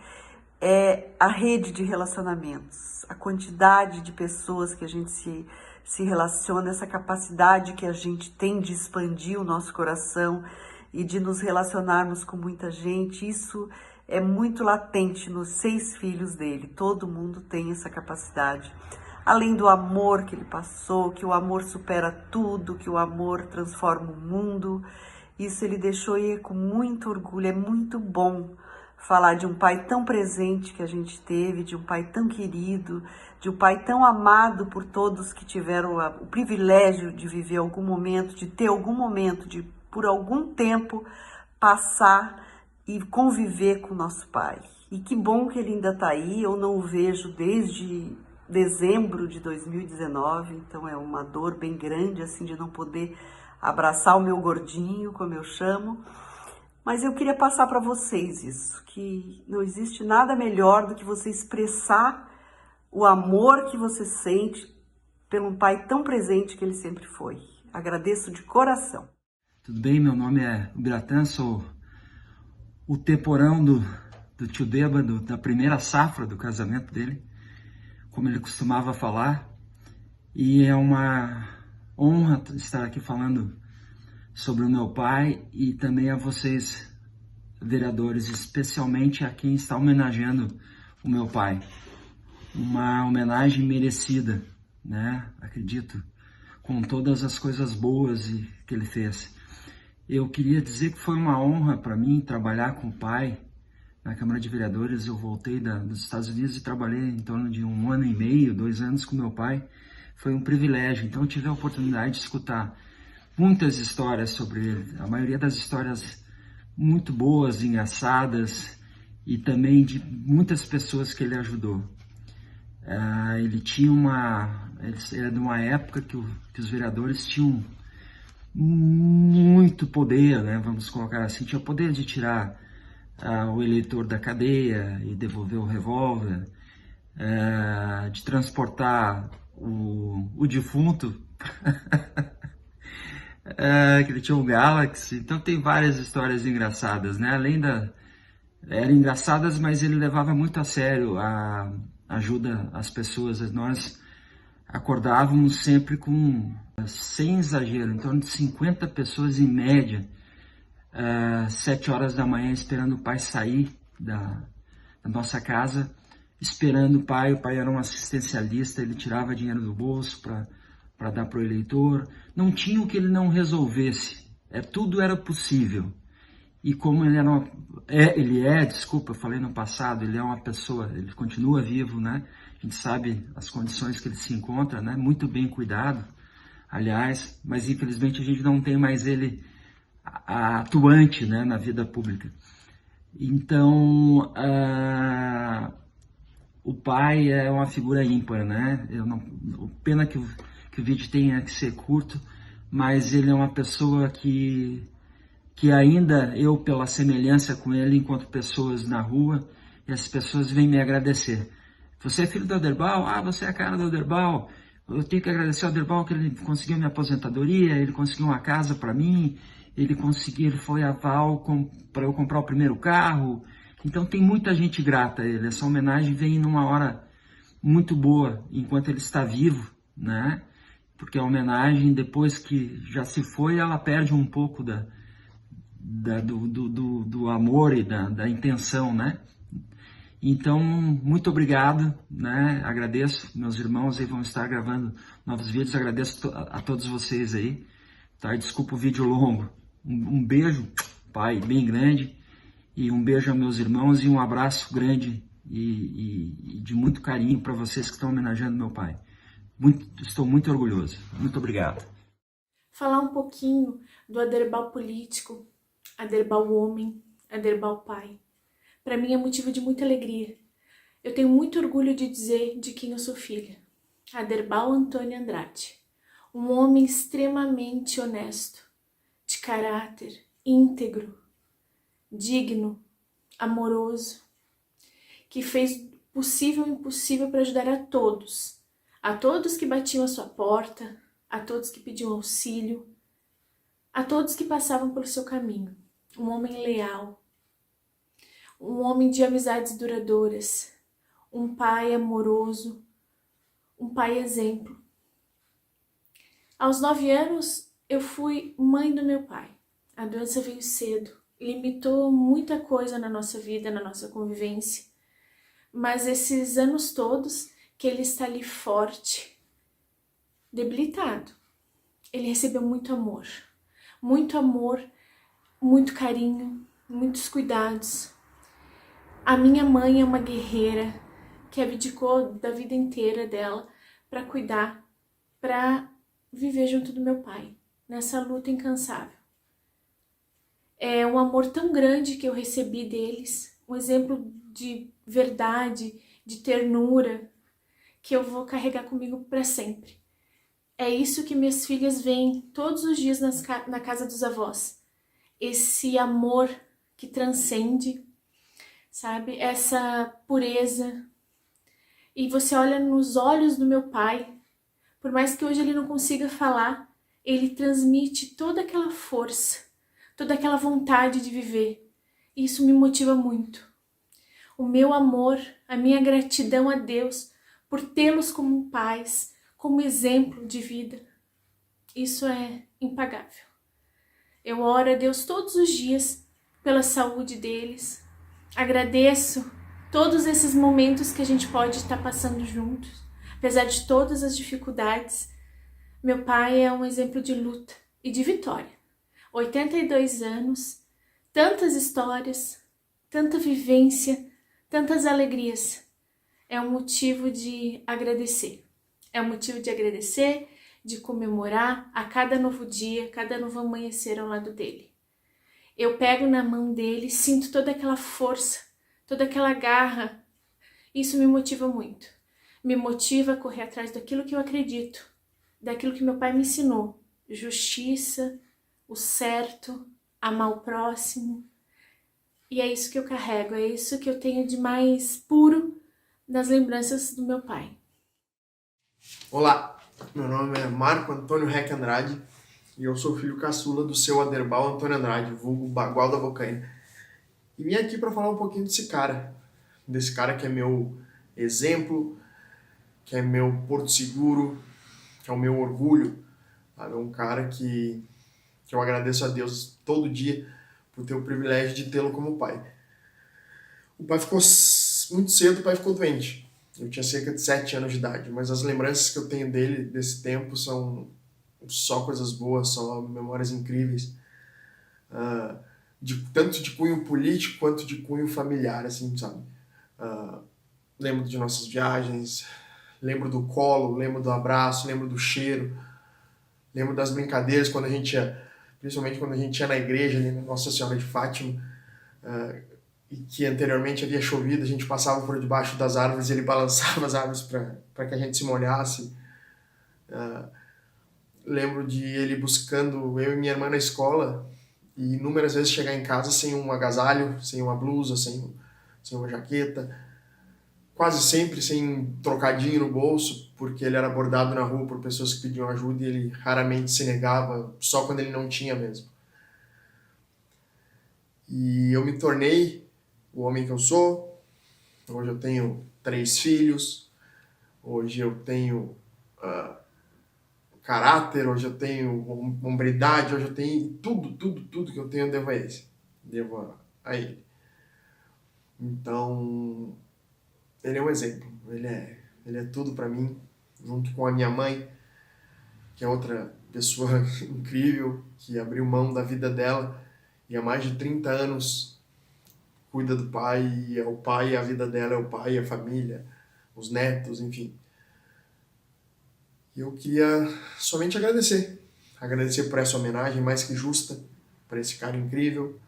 é a rede de relacionamentos, a quantidade de pessoas que a gente se relaciona, essa capacidade que a gente tem de expandir o nosso coração e de nos relacionarmos com muita gente. Isso é muito latente nos 6 filhos dele, todo mundo tem essa capacidade. Além do amor que ele passou, que o amor supera tudo, que o amor transforma o mundo, isso ele deixou ir com muito orgulho. É muito bom falar de um pai tão presente que a gente teve, de um pai tão querido, de um pai tão amado por todos que tiveram o privilégio de viver algum momento, de ter algum momento, de por algum tempo passar e conviver com o nosso pai. E que bom que ele ainda está aí. Eu não o vejo desde dezembro de 2019, então é uma dor bem grande assim de não poder abraçar o meu gordinho, como eu chamo. Mas eu queria passar para vocês isso, que não existe nada melhor do que você expressar o amor que você sente pelo pai tão presente que ele sempre foi. Agradeço de coração. Tudo bem? Meu nome é Biratã, sou o temporão do tio Deba, da primeira safra do casamento dele, como ele costumava falar. E é uma honra estar aqui falando sobre o meu pai e também a vocês, vereadores, especialmente a quem está homenageando o meu pai. Uma homenagem merecida, né? Acredito, com todas as coisas boas que ele fez. Eu queria dizer que foi uma honra para mim trabalhar com o pai na Câmara de Vereadores. Eu voltei dos Estados Unidos e trabalhei em torno de 1 ano e meio, 2 anos com meu pai. Foi um privilégio, então eu tive a oportunidade de escutar muitas histórias sobre ele, a maioria das histórias muito boas, engraçadas, e também de muitas pessoas que ele ajudou. Ele era de uma época que os vereadores tinham muito poder, né? Vamos colocar assim, tinha o poder de tirar o eleitor da cadeia e devolver o revólver, de transportar o defunto que ele tinha um Galaxy. Então tem várias histórias engraçadas, né? Além da... Eram engraçadas, mas ele levava muito a sério a ajuda às pessoas. Nós acordávamos sempre com, sem exagero, em torno de 50 pessoas em média, 7 horas da manhã, esperando o pai sair da nossa casa, esperando o pai. O pai era um assistencialista, ele tirava dinheiro do bolso para dar para o eleitor. Não tinha o que ele não resolvesse, tudo era possível. E como ele era desculpa, eu falei no passado, ele é uma pessoa, ele continua vivo, né? A gente sabe as condições que ele se encontra, né? Muito bem cuidado, aliás, mas infelizmente a gente não tem mais ele atuante, né, na vida pública. Então, o pai é uma figura ímpar, né? Pena que o vídeo tenha que ser curto, mas ele é uma pessoa que ainda eu, pela semelhança com ele, encontro pessoas na rua e as pessoas vêm me agradecer. Você é filho do Aderbal? Ah, você é a cara do Aderbal. Eu tenho que agradecer ao Aderbal que ele conseguiu minha aposentadoria, ele conseguiu uma casa para mim, ele foi aval para eu comprar o primeiro carro. Então tem muita gente grata a ele. Essa homenagem vem numa hora muito boa, enquanto ele está vivo, né? Porque a homenagem, depois que já se foi, ela perde um pouco do amor e da intenção, né? Então, muito obrigado, né? Agradeço, meus irmãos aí vão estar gravando novos vídeos, agradeço a todos vocês aí, tá? Desculpa o vídeo longo. Um beijo, pai, bem grande, e um beijo aos meus irmãos e um abraço grande e de muito carinho para vocês que estão homenageando meu pai. Estou muito orgulhoso. Muito obrigado. Falar um pouquinho do Aderbal político, Aderbal homem, Aderbal pai. Para mim é motivo de muita alegria. Eu tenho muito orgulho de dizer de quem eu sou filha. Aderbal Antônio Andrade. Um homem extremamente honesto, de caráter, íntegro, digno, amoroso, que fez possível e impossível para ajudar a todos que batiam a sua porta, a todos que pediam auxílio, a todos que passavam pelo seu caminho. Um homem leal, um homem de amizades duradouras, um pai amoroso, um pai exemplo. Aos 9 anos, eu fui mãe do meu pai. A doença veio cedo, limitou muita coisa na nossa vida, na nossa convivência. Mas esses anos todos que ele está ali forte, debilitado, ele recebeu muito amor, muito carinho, muitos cuidados. A minha mãe é uma guerreira que abdicou da vida inteira dela para cuidar, para viver junto do meu pai, nessa luta incansável. É um amor tão grande que eu recebi deles, um exemplo de verdade, de ternura, que eu vou carregar comigo para sempre. É isso que minhas filhas veem todos os dias na casa dos avós. Esse amor que transcende, sabe? Essa pureza. E você olha nos olhos do meu pai, por mais que hoje ele não consiga falar, ele transmite toda aquela força, toda aquela vontade de viver. E isso me motiva muito. O meu amor, a minha gratidão a Deus por tê-los como pais, como exemplo de vida. Isso é impagável. Eu oro a Deus todos os dias pela saúde deles. Agradeço todos esses momentos que a gente pode estar passando juntos, apesar de todas as dificuldades. Meu pai é um exemplo de luta e de vitória. 82 anos, tantas histórias, tanta vivência, tantas alegrias. É um motivo de agradecer. É um motivo de agradecer, de comemorar a cada novo dia, cada novo amanhecer ao lado dele. Eu pego na mão dele, sinto toda aquela força, toda aquela garra. Isso me motiva muito. Me motiva a correr atrás daquilo que eu acredito, daquilo que meu pai me ensinou. Justiça, o certo, amar o próximo. E é isso que eu carrego, é isso que eu tenho de mais puro das lembranças do meu pai. Olá, meu nome é Marco Antônio Reck Andrade e eu sou filho caçula do seu Aderbal Antônio Andrade, vulgo Bagual da Bocaina. E vim aqui para falar um pouquinho desse cara que é meu exemplo, que é meu porto seguro, que é o meu orgulho. Sabe? É um cara que eu agradeço a Deus todo dia por ter o privilégio de tê-lo como pai. O pai ficou muito cedo, o pai ficou doente. Eu tinha cerca de 7 anos de idade, mas as lembranças que eu tenho dele, desse tempo, são só coisas boas, só memórias incríveis. Tanto de cunho político quanto de cunho familiar, assim, sabe? Lembro de nossas viagens, lembro do colo, lembro do abraço, lembro do cheiro, lembro das brincadeiras quando a gente ia, principalmente quando a gente ia na igreja, ali na Nossa Senhora de Fátima, e que anteriormente havia chovido, a gente passava por debaixo das árvores e ele balançava as árvores para que a gente se molhasse. Lembro de ele buscando eu e minha irmã na escola e inúmeras vezes chegar em casa sem um agasalho, sem uma blusa, sem uma jaqueta, quase sempre sem trocadinho no bolso, porque ele era abordado na rua por pessoas que pediam ajuda e ele raramente se negava, só quando ele não tinha mesmo. E eu me tornei o homem que eu sou. Hoje eu tenho 3 filhos, hoje eu tenho caráter, hoje eu tenho hombridade, hoje eu tenho tudo que eu tenho eu devo a ele. Devo a ele. Então, ele é um exemplo, ele é tudo para mim, junto com a minha mãe, que é outra pessoa incrível, que abriu mão da vida dela e há mais de 30 anos cuida do pai, e é o pai, a vida dela é o pai, a família, os netos, enfim. E eu queria somente agradecer por essa homenagem mais que justa, por esse cara incrível,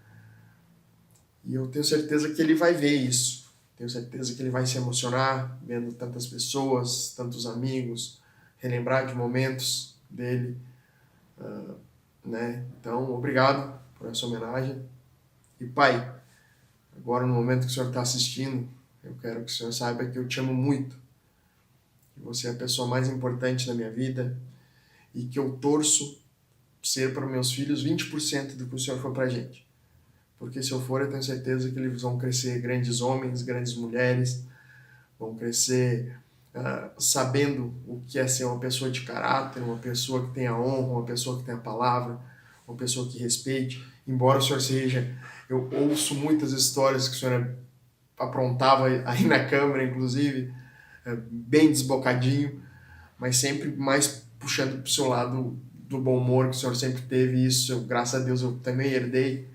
e eu tenho certeza que ele vai ver isso. Tenho certeza que ele vai se emocionar vendo tantas pessoas, tantos amigos, relembrar de momentos dele, né? Então, obrigado por essa homenagem. E pai, agora no momento que o senhor está assistindo, eu quero que o senhor saiba que eu te amo muito, que você é a pessoa mais importante da minha vida e que eu torço ser para meus filhos 20% do que o senhor for para a gente. Porque se eu for, eu tenho certeza que eles vão crescer grandes homens, grandes mulheres, vão crescer sabendo o que é ser uma pessoa de caráter, uma pessoa que tenha honra, uma pessoa que tenha palavra, uma pessoa que respeite. Embora o senhor seja... Eu ouço muitas histórias que o senhor aprontava aí na Câmara, inclusive, bem desbocadinho, mas sempre mais puxando para o seu lado do bom humor que o senhor sempre teve. Isso, graças a Deus, eu também herdei.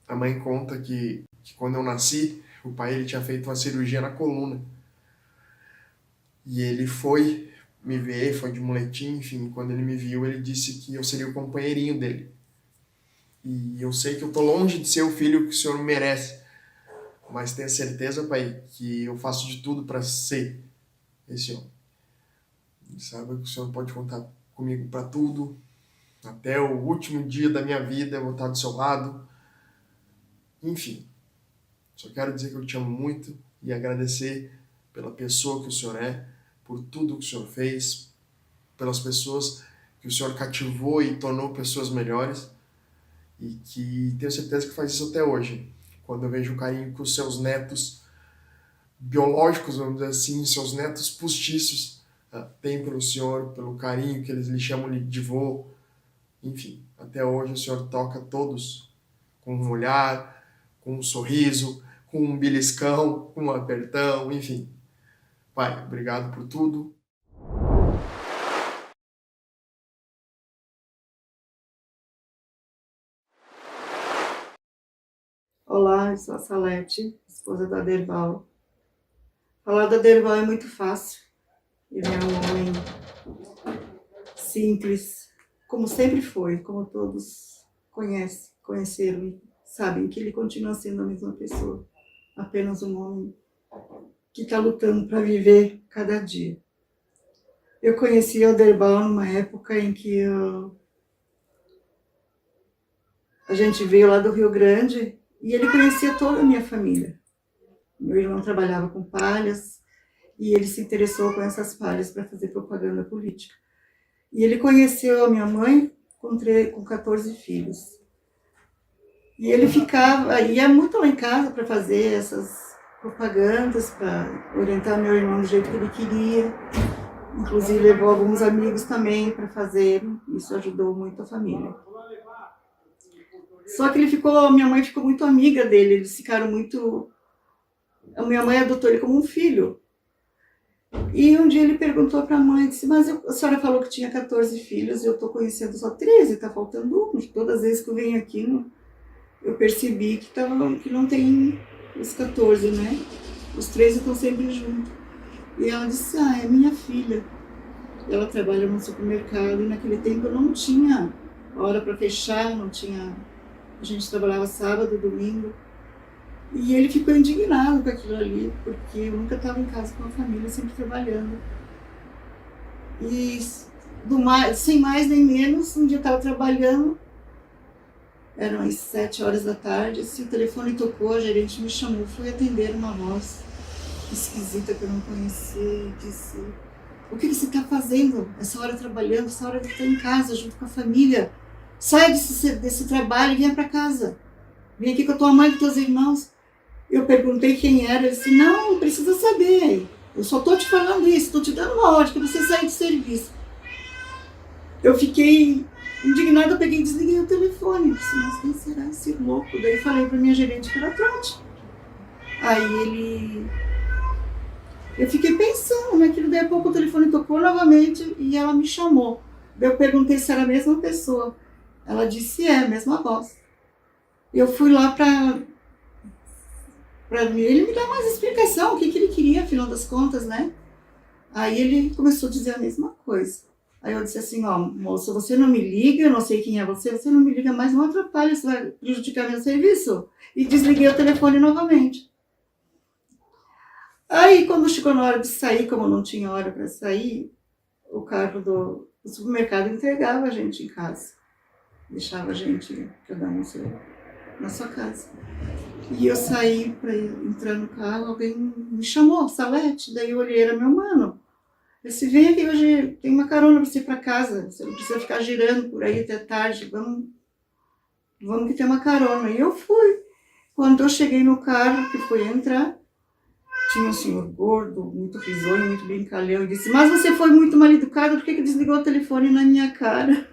A mãe conta que quando eu nasci, o pai ele tinha feito uma cirurgia na coluna. E ele foi me ver, foi de muletinho, enfim, quando ele me viu, ele disse que eu seria o companheirinho dele. E eu sei que eu tô longe de ser o filho que o senhor merece, mas tenha certeza, pai, que eu faço de tudo para ser esse homem. E saiba que o senhor pode contar comigo para tudo, até o último dia da minha vida eu vou estar do seu lado. Enfim, só quero dizer que eu te amo muito e agradecer pela pessoa que o senhor é, por tudo que o senhor fez, pelas pessoas que o senhor cativou e tornou pessoas melhores, e que tenho certeza que faz isso até hoje. Quando eu vejo o carinho que os seus netos biológicos, vamos dizer assim, seus netos postiços têm pelo senhor, pelo carinho que eles lhe chamam de vô. Enfim, até hoje o senhor toca todos com um olhar, com um sorriso, com um beliscão, com um apertão, enfim. Pai, obrigado por tudo. Olá, eu sou a Salete, esposa do Aderbal. Falar do Aderbal é muito fácil. Ele é um homem simples, como sempre foi, como todos conheceram e sabem que ele continua sendo a mesma pessoa. Apenas um homem que está lutando para viver cada dia. Eu conheci o Aderbal numa época em que a gente veio lá do Rio Grande e ele conhecia toda a minha família. Meu irmão trabalhava com palhas e ele se interessou com essas palhas para fazer propaganda política. E ele conheceu a minha mãe com 14 filhos. E ele ia muito lá em casa para fazer essas propagandas, para orientar meu irmão do jeito que ele queria. Inclusive levou alguns amigos também para fazer. Isso ajudou muito a família. Só que minha mãe ficou muito amiga dele, eles ficaram muito... A minha mãe adotou ele como um filho. E um dia ele perguntou para a mãe, disse, mas a senhora falou que tinha 14 filhos, eu estou conhecendo só 13, está faltando um. Todas as vezes que eu venho aqui, eu percebi que não tem os 14, né? Os 13 estão sempre juntos. E ela disse, é minha filha. Ela trabalha no supermercado e naquele tempo não tinha hora para fechar, não tinha... A gente trabalhava sábado, domingo. E ele ficou indignado com aquilo ali, porque eu nunca estava em casa com a família, sempre trabalhando. E sem mais nem menos, um dia eu estava trabalhando, eram as 7 horas da tarde, assim, o telefone tocou, a gerente me chamou, fui atender uma voz esquisita que eu não conhecia e disse, o que você está fazendo essa hora trabalhando, essa hora de estar em casa junto com a família? Sai desse trabalho e venha para casa. Vem aqui com a tua mãe e com teus irmãos. Eu perguntei quem era, ele disse, não precisa saber, eu só estou te falando isso, estou te dando uma ordem, que você sair do serviço. Eu fiquei indignada, eu peguei e desliguei o telefone. Eu disse, mas quem será esse louco? Daí falei para minha gerente que era trote. Aí eu fiquei pensando naquilo, daí a pouco o telefone tocou novamente e ela me chamou. Daí eu perguntei se era a mesma pessoa. Ela disse, a mesma voz. Eu fui lá para ele me dar mais explicação, o que ele queria, afinal das contas, né? Aí ele começou a dizer a mesma coisa. Aí eu disse assim, moça, você não me liga, eu não sei quem é você não me liga mais, não atrapalha, você vai prejudicar meu serviço. E desliguei o telefone novamente. Aí quando chegou na hora de sair, como não tinha hora para sair, o carro do supermercado entregava a gente em casa. Deixava a gente, cada um na sua casa. E eu saí para entrar no carro, alguém me chamou, Salete, daí eu olhei, era meu mano. Eu disse, vem aqui, hoje tem uma carona para você ir para casa, você não precisa ficar girando por aí até tarde, vamos que tem uma carona. E eu fui. Quando eu cheguei no carro, que fui entrar, tinha um senhor gordo, muito risonho, muito brincalhão, e disse, mas você foi muito mal educado, por que desligou o telefone na minha cara?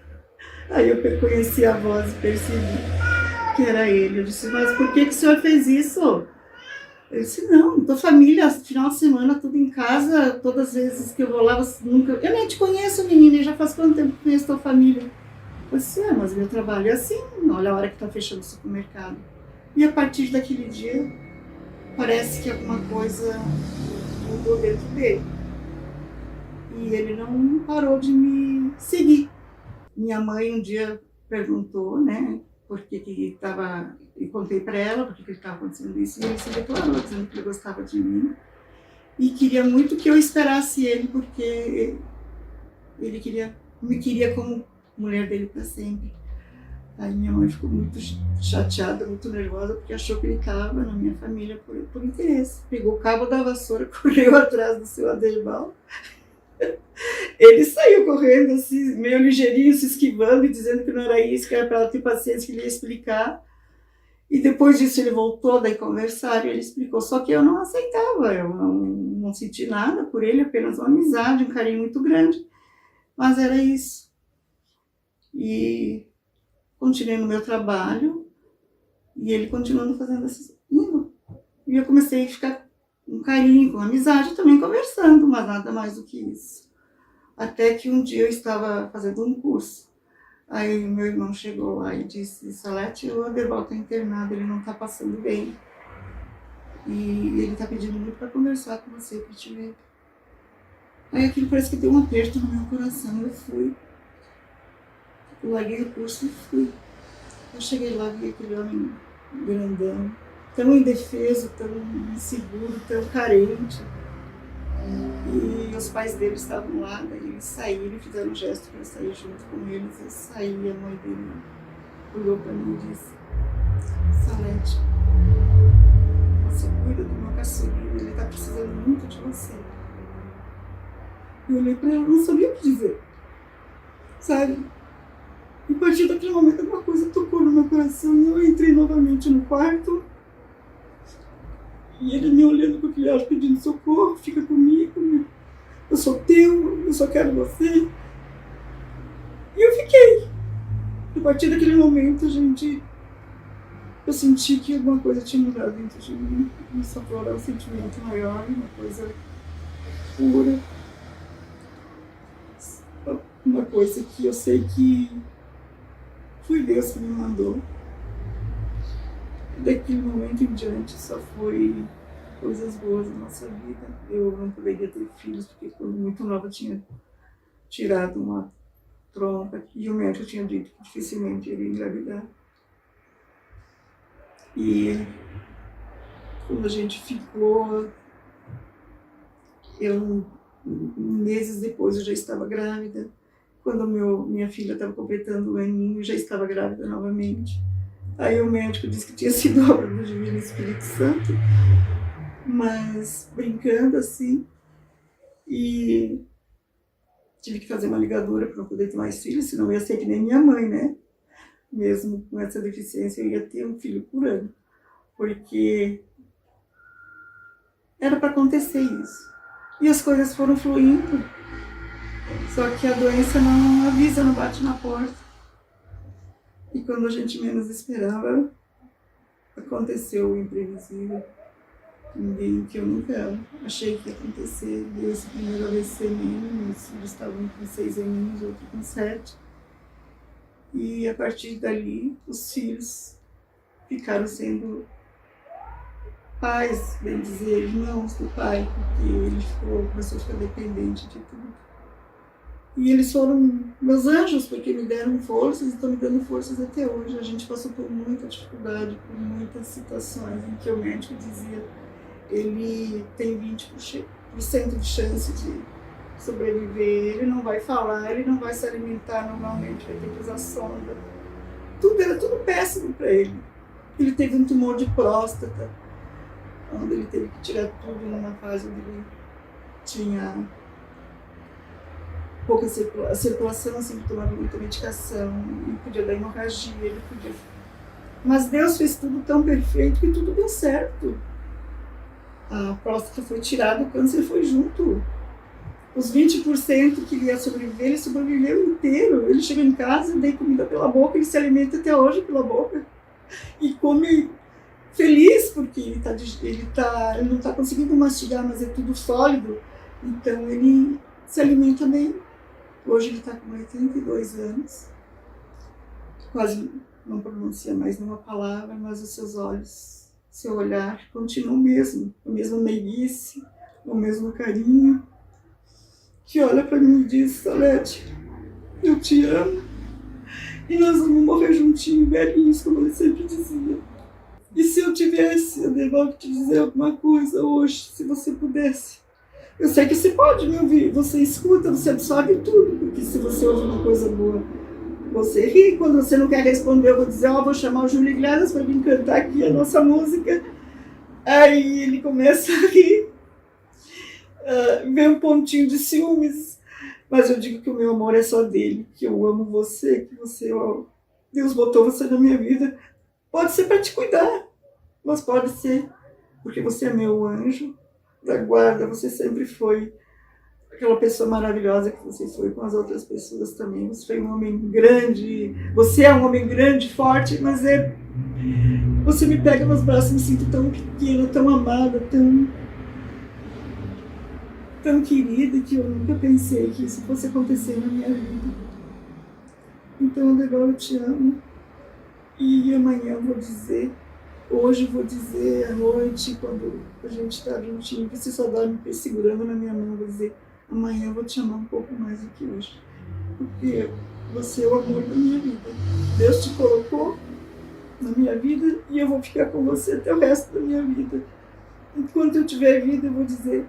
Aí eu conheci a voz e percebi que era ele. Eu disse, mas por que o senhor fez isso? Eu disse, não, tua família, final de semana, tudo em casa, todas as vezes que eu vou lá, você nunca... Eu nem te conheço, menina, já faz quanto tempo que conheço tua família? Eu disse, mas meu trabalho é assim, olha a hora que está fechando o supermercado. E a partir daquele dia, parece que alguma coisa mudou dentro dele. E ele não parou de me seguir. Minha mãe um dia perguntou, né, por que estava... E contei para ela por que estava acontecendo isso. E ele se declarou, dizendo que ele gostava de mim. E queria muito que eu esperasse ele, porque ele me queria como mulher dele para sempre. Aí minha mãe ficou muito chateada, muito nervosa, porque achou que ele estava na minha família por interesse. Pegou o cabo da vassoura, correu atrás do seu Aderbal. Ele saiu correndo, assim, meio ligeirinho, se esquivando e dizendo que não era isso, que era para ela ter paciência, que ele ia explicar. E depois disso ele voltou, daí conversaram e ele explicou. Só que eu não aceitava, eu não senti nada por ele, apenas uma amizade, um carinho muito grande. Mas era isso. E continuei no meu trabalho e ele continuando fazendo essas... E eu comecei a ficar com carinho, com amizade, também conversando, mas nada mais do que isso. Até que um dia eu estava fazendo um curso. Aí meu irmão chegou lá e disse, Salete, o Aderbal está internado, ele não está passando bem. E ele está pedindo muito para conversar com você, para te ver. Aí aquilo parece que deu um aperto no meu coração, eu fui. Eu larguei o curso e fui. Eu cheguei lá, vi aquele homem grandão, tão indefeso, tão inseguro, tão carente. E os pais dele estavam lá, daí eles saíram e fizeram um gesto para eu sair junto com eles. Eu saí e a mãe dele olhou para mim e disse, Salete, você cuida do meu caçulinho, ele está precisando muito de você. Eu olhei para ela, não sabia o que dizer. sabe? E a partir daquele momento, uma coisa tocou no meu coração e eu entrei novamente no quarto. E ele me olhando com aquele olho pedindo socorro, fica comigo, eu sou teu, eu só quero você. E eu fiquei. E a partir daquele momento, gente, eu senti que alguma coisa tinha mudado dentro de mim. Isso aflorou um sentimento maior, uma coisa pura. Uma coisa que eu sei que foi Deus que me mandou. Daquele momento em diante só foi coisas boas na nossa vida. Eu não poderia ter filhos porque quando muito nova eu tinha tirado uma trompa e o médico tinha dito que dificilmente iria engravidar. E quando a gente ficou, meses depois eu já estava grávida. Quando minha filha estava completando um aninho, eu já estava grávida novamente. Aí o médico disse que tinha sido obra do Divino Espírito Santo, mas brincando assim. E tive que fazer uma ligadura para não poder ter mais filhos, senão eu ia ser que nem minha mãe, né? Mesmo com essa deficiência, eu ia ter um filho por ano, porque era para acontecer isso. E as coisas foram fluindo, só que a doença não avisa, não bate na porta. E quando a gente menos esperava, aconteceu o imprevisível. Que eu nunca achei que ia acontecer. Deu esse primeiro AVC mesmo, meus filhos estavam com 6 aninhos, outro com 7. E a partir dali, os filhos ficaram sendo pais, bem dizer, irmãos do pai, porque ele começou a ficar dependente de tudo. E eles foram meus anjos, porque me deram forças e estão me dando forças até hoje. A gente passou por muita dificuldade, por muitas situações em que o médico dizia ele tem 20% de chance de sobreviver, ele não vai falar, ele não vai se alimentar normalmente, vai ter que usar sonda. Era tudo péssimo para ele. Ele teve um tumor de próstata, onde ele teve que tirar tudo numa fase onde ele tinha pouca circulação, assim, tomava muita medicação, e podia dar hemorragia, ele podia... Mas Deus fez tudo tão perfeito que tudo deu certo. A próstata foi tirada, o câncer foi junto. Os 20% que ele ia sobreviver, ele sobreviveu inteiro. Ele chegou em casa, dei comida pela boca, ele se alimenta até hoje pela boca. E come feliz, porque ele não está conseguindo mastigar, mas é tudo sólido. Então ele se alimenta bem. Hoje ele está com 82 anos. Quase não pronuncia mais nenhuma palavra, mas os seus olhos, seu olhar continua o mesmo. A mesma meiguice, o mesmo carinho. Que olha para mim e diz: Salete, eu te amo. E nós vamos morrer juntinhos, velhinhos, como ele sempre dizia. E se eu tivesse, Aderbaldo, te dizer alguma coisa hoje, se você pudesse. Eu sei que você pode me ouvir, você escuta, você absorve tudo, porque se você ouve uma coisa boa, você ri. Quando você não quer responder, eu vou dizer: vou chamar o Júlio Iglesias para vir cantar aqui a nossa música. Aí ele começa a rir, vem um pontinho de ciúmes, mas eu digo que o meu amor é só dele, que eu amo você, que você, Deus botou você na minha vida. Pode ser para te cuidar, mas pode ser porque você é meu anjo da guarda, você sempre foi aquela pessoa maravilhosa que você foi com as outras pessoas também. Você foi um homem grande, você é um homem grande, forte, mas você me pega nos braços e me sinto tão pequena, tão amada, tão querida, que eu nunca pensei que isso fosse acontecer na minha vida. Então, Aderbaldo, eu te amo. E amanhã eu vou dizer, hoje eu vou dizer, à noite, quando a gente está juntinho, que você só dorme segurando na minha mão, eu vou dizer: amanhã eu vou te amar um pouco mais do que hoje. Porque você é o amor da minha vida. Deus te colocou na minha vida e eu vou ficar com você até o resto da minha vida. Enquanto eu tiver vida, eu vou dizer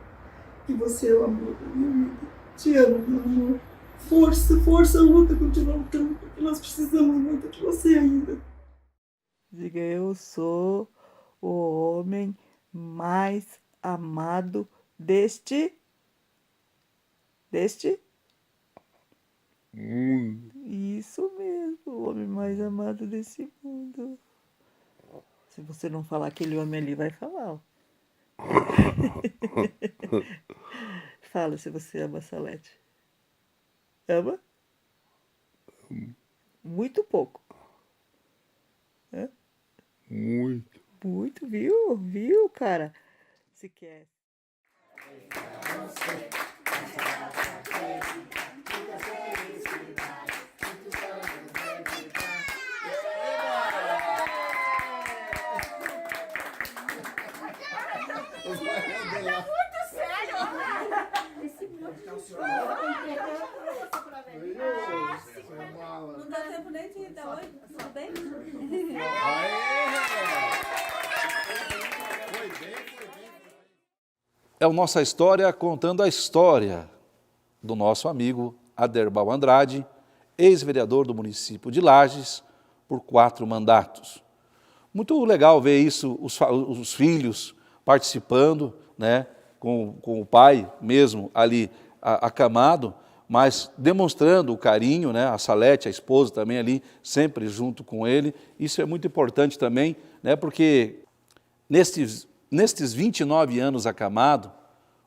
que você é o amor da minha vida. Te amo, meu amor. Força, força, luta, continua lutando, porque nós precisamos muito de você ainda. Diga: eu sou o homem mais amado deste Isso mesmo, o homem mais amado desse mundo. Se você não falar aquele homem ali, vai falar. Ó. Fala se você ama a Salete. Ama? Muito pouco. Hã? Muito. Muito, viu? Viu, cara? Se quer. Não dá tempo nem de dar oi, tudo bem? É a nossa história contando a história do nosso amigo Aderbal Andrade, ex-vereador do município de Lages, por 4 mandatos. Muito legal ver isso, os filhos participando, né, com o pai mesmo ali acamado, mas demonstrando o carinho, né, a Salete, a esposa também ali, sempre junto com ele. Isso é muito importante também, né, porque nestes 29 anos acamado,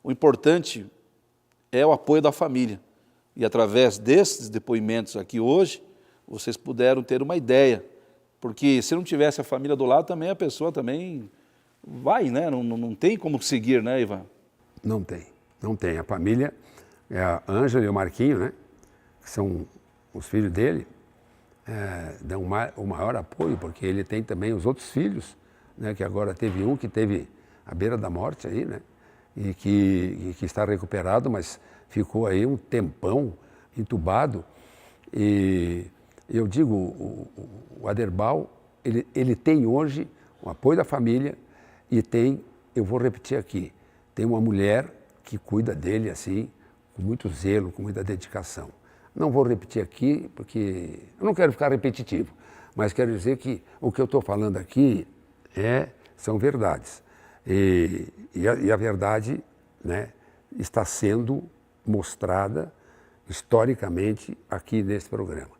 o importante é o apoio da família. E através desses depoimentos aqui hoje, vocês puderam ter uma ideia, porque se não tivesse a família do lado, também a pessoa também vai, né, não tem como seguir, né, Ivan? Não tem, não tem. A família, é a Ângela e o Marquinho, né, que são os filhos dele, dão o maior apoio, porque ele tem também os outros filhos, né, que agora teve um que teve à beira da morte aí, né, e que está recuperado, mas ficou aí um tempão entubado. E eu digo, o Aderbal, ele tem hoje o apoio da família e tem, eu vou repetir aqui, tem uma mulher que cuida dele assim, com muito zelo, com muita dedicação. Não vou repetir aqui, porque eu não quero ficar repetitivo, mas quero dizer que o que eu estou falando aqui são verdades. E a verdade, né, está sendo mostrada historicamente aqui nesse programa.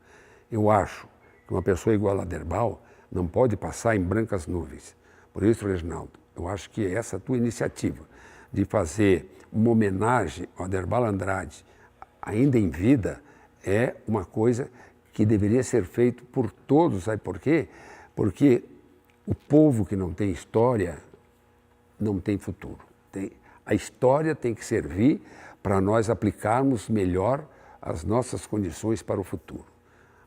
Eu acho que uma pessoa igual a Aderbal não pode passar em brancas nuvens. Por isso, Reginaldo, eu acho que essa tua iniciativa de fazer uma homenagem ao Aderbal Andrade, ainda em vida, é uma coisa que deveria ser feito por todos. Sabe por quê? Porque o povo que não tem história não tem futuro. A história tem que servir para nós aplicarmos melhor as nossas condições para o futuro.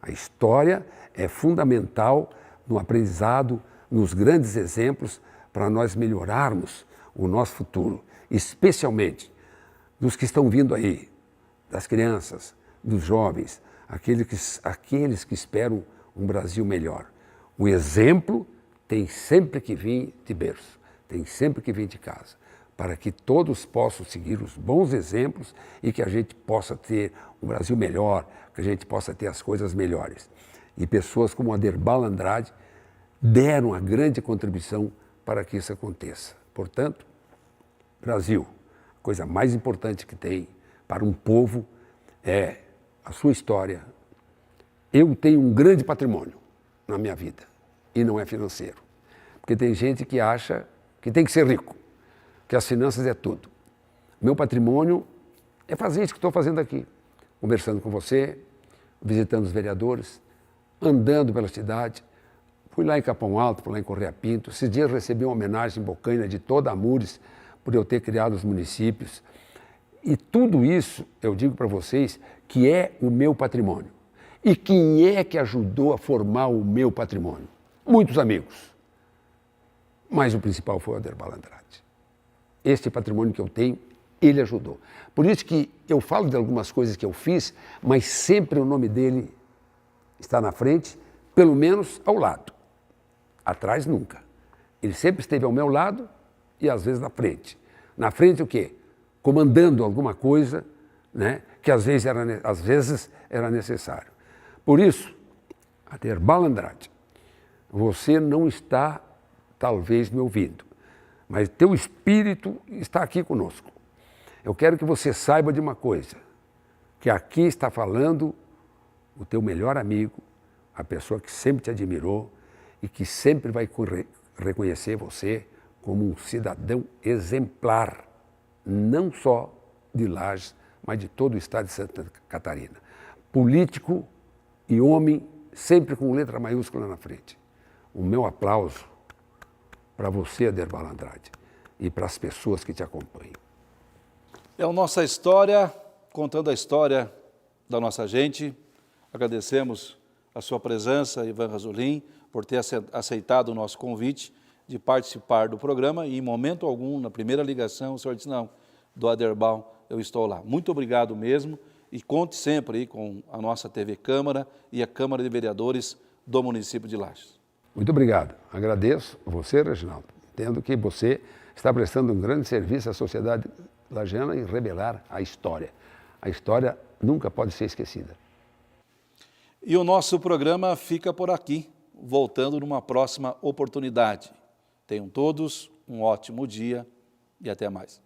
A história é fundamental no aprendizado, nos grandes exemplos, para nós melhorarmos o nosso futuro, especialmente dos que estão vindo aí, das crianças, dos jovens, aqueles que esperam um Brasil melhor. O exemplo tem sempre que vir de berço, tem sempre que vir de casa, para que todos possam seguir os bons exemplos e que a gente possa ter um Brasil melhor, que a gente possa ter as coisas melhores. E pessoas como Aderbal Andrade deram a grande contribuição para que isso aconteça. Portanto, Brasil, a coisa mais importante que tem para um povo é a sua história. Eu tenho um grande patrimônio na minha vida e não é financeiro. Porque tem gente que acha que tem que ser rico, que as finanças é tudo. Meu patrimônio é fazer isso que estou fazendo aqui, conversando com você, visitando os vereadores, andando pela cidade. Fui lá em Capão Alto, fui lá em Correia Pinto. Esses dias recebi uma homenagem em Bocaina de toda a Amures por eu ter criado os municípios. E tudo isso, eu digo para vocês, que é o meu patrimônio. E quem é que ajudou a formar o meu patrimônio? Muitos amigos. Mas o principal foi o Aderbal Andrade. Este patrimônio que eu tenho, ele ajudou. Por isso que eu falo de algumas coisas que eu fiz, mas sempre o nome dele está na frente, pelo menos ao lado. Atrás nunca. Ele sempre esteve ao meu lado e às vezes na frente. Na frente o quê? Comandando alguma coisa, né, que às vezes era necessário. Por isso, Aderbal Andrade, você não está talvez me ouvindo, mas teu espírito está aqui conosco. Eu quero que você saiba de uma coisa, que aqui está falando o teu melhor amigo, a pessoa que sempre te admirou e que sempre vai reconhecer você como um cidadão exemplar, não só de Lages, mas de todo o estado de Santa Catarina. Político e homem sempre com letra maiúscula na frente. O meu aplauso para você, Aderbal Andrade, e para as pessoas que te acompanham. É a nossa história, contando a história da nossa gente. Agradecemos a sua presença, Ivan Rasolim, por ter aceitado o nosso convite de participar do programa e em momento algum, na primeira ligação, o senhor disse, não, do Aderbal, eu estou lá. Muito obrigado mesmo e conte sempre aí com a nossa TV Câmara e a Câmara de Vereadores do município de Lages. Muito obrigado. Agradeço a você, Reginaldo. Entendo que você está prestando um grande serviço à sociedade lagiana em revelar a história. A história nunca pode ser esquecida. E o nosso programa fica por aqui, voltando numa próxima oportunidade. Tenham todos um ótimo dia e até mais.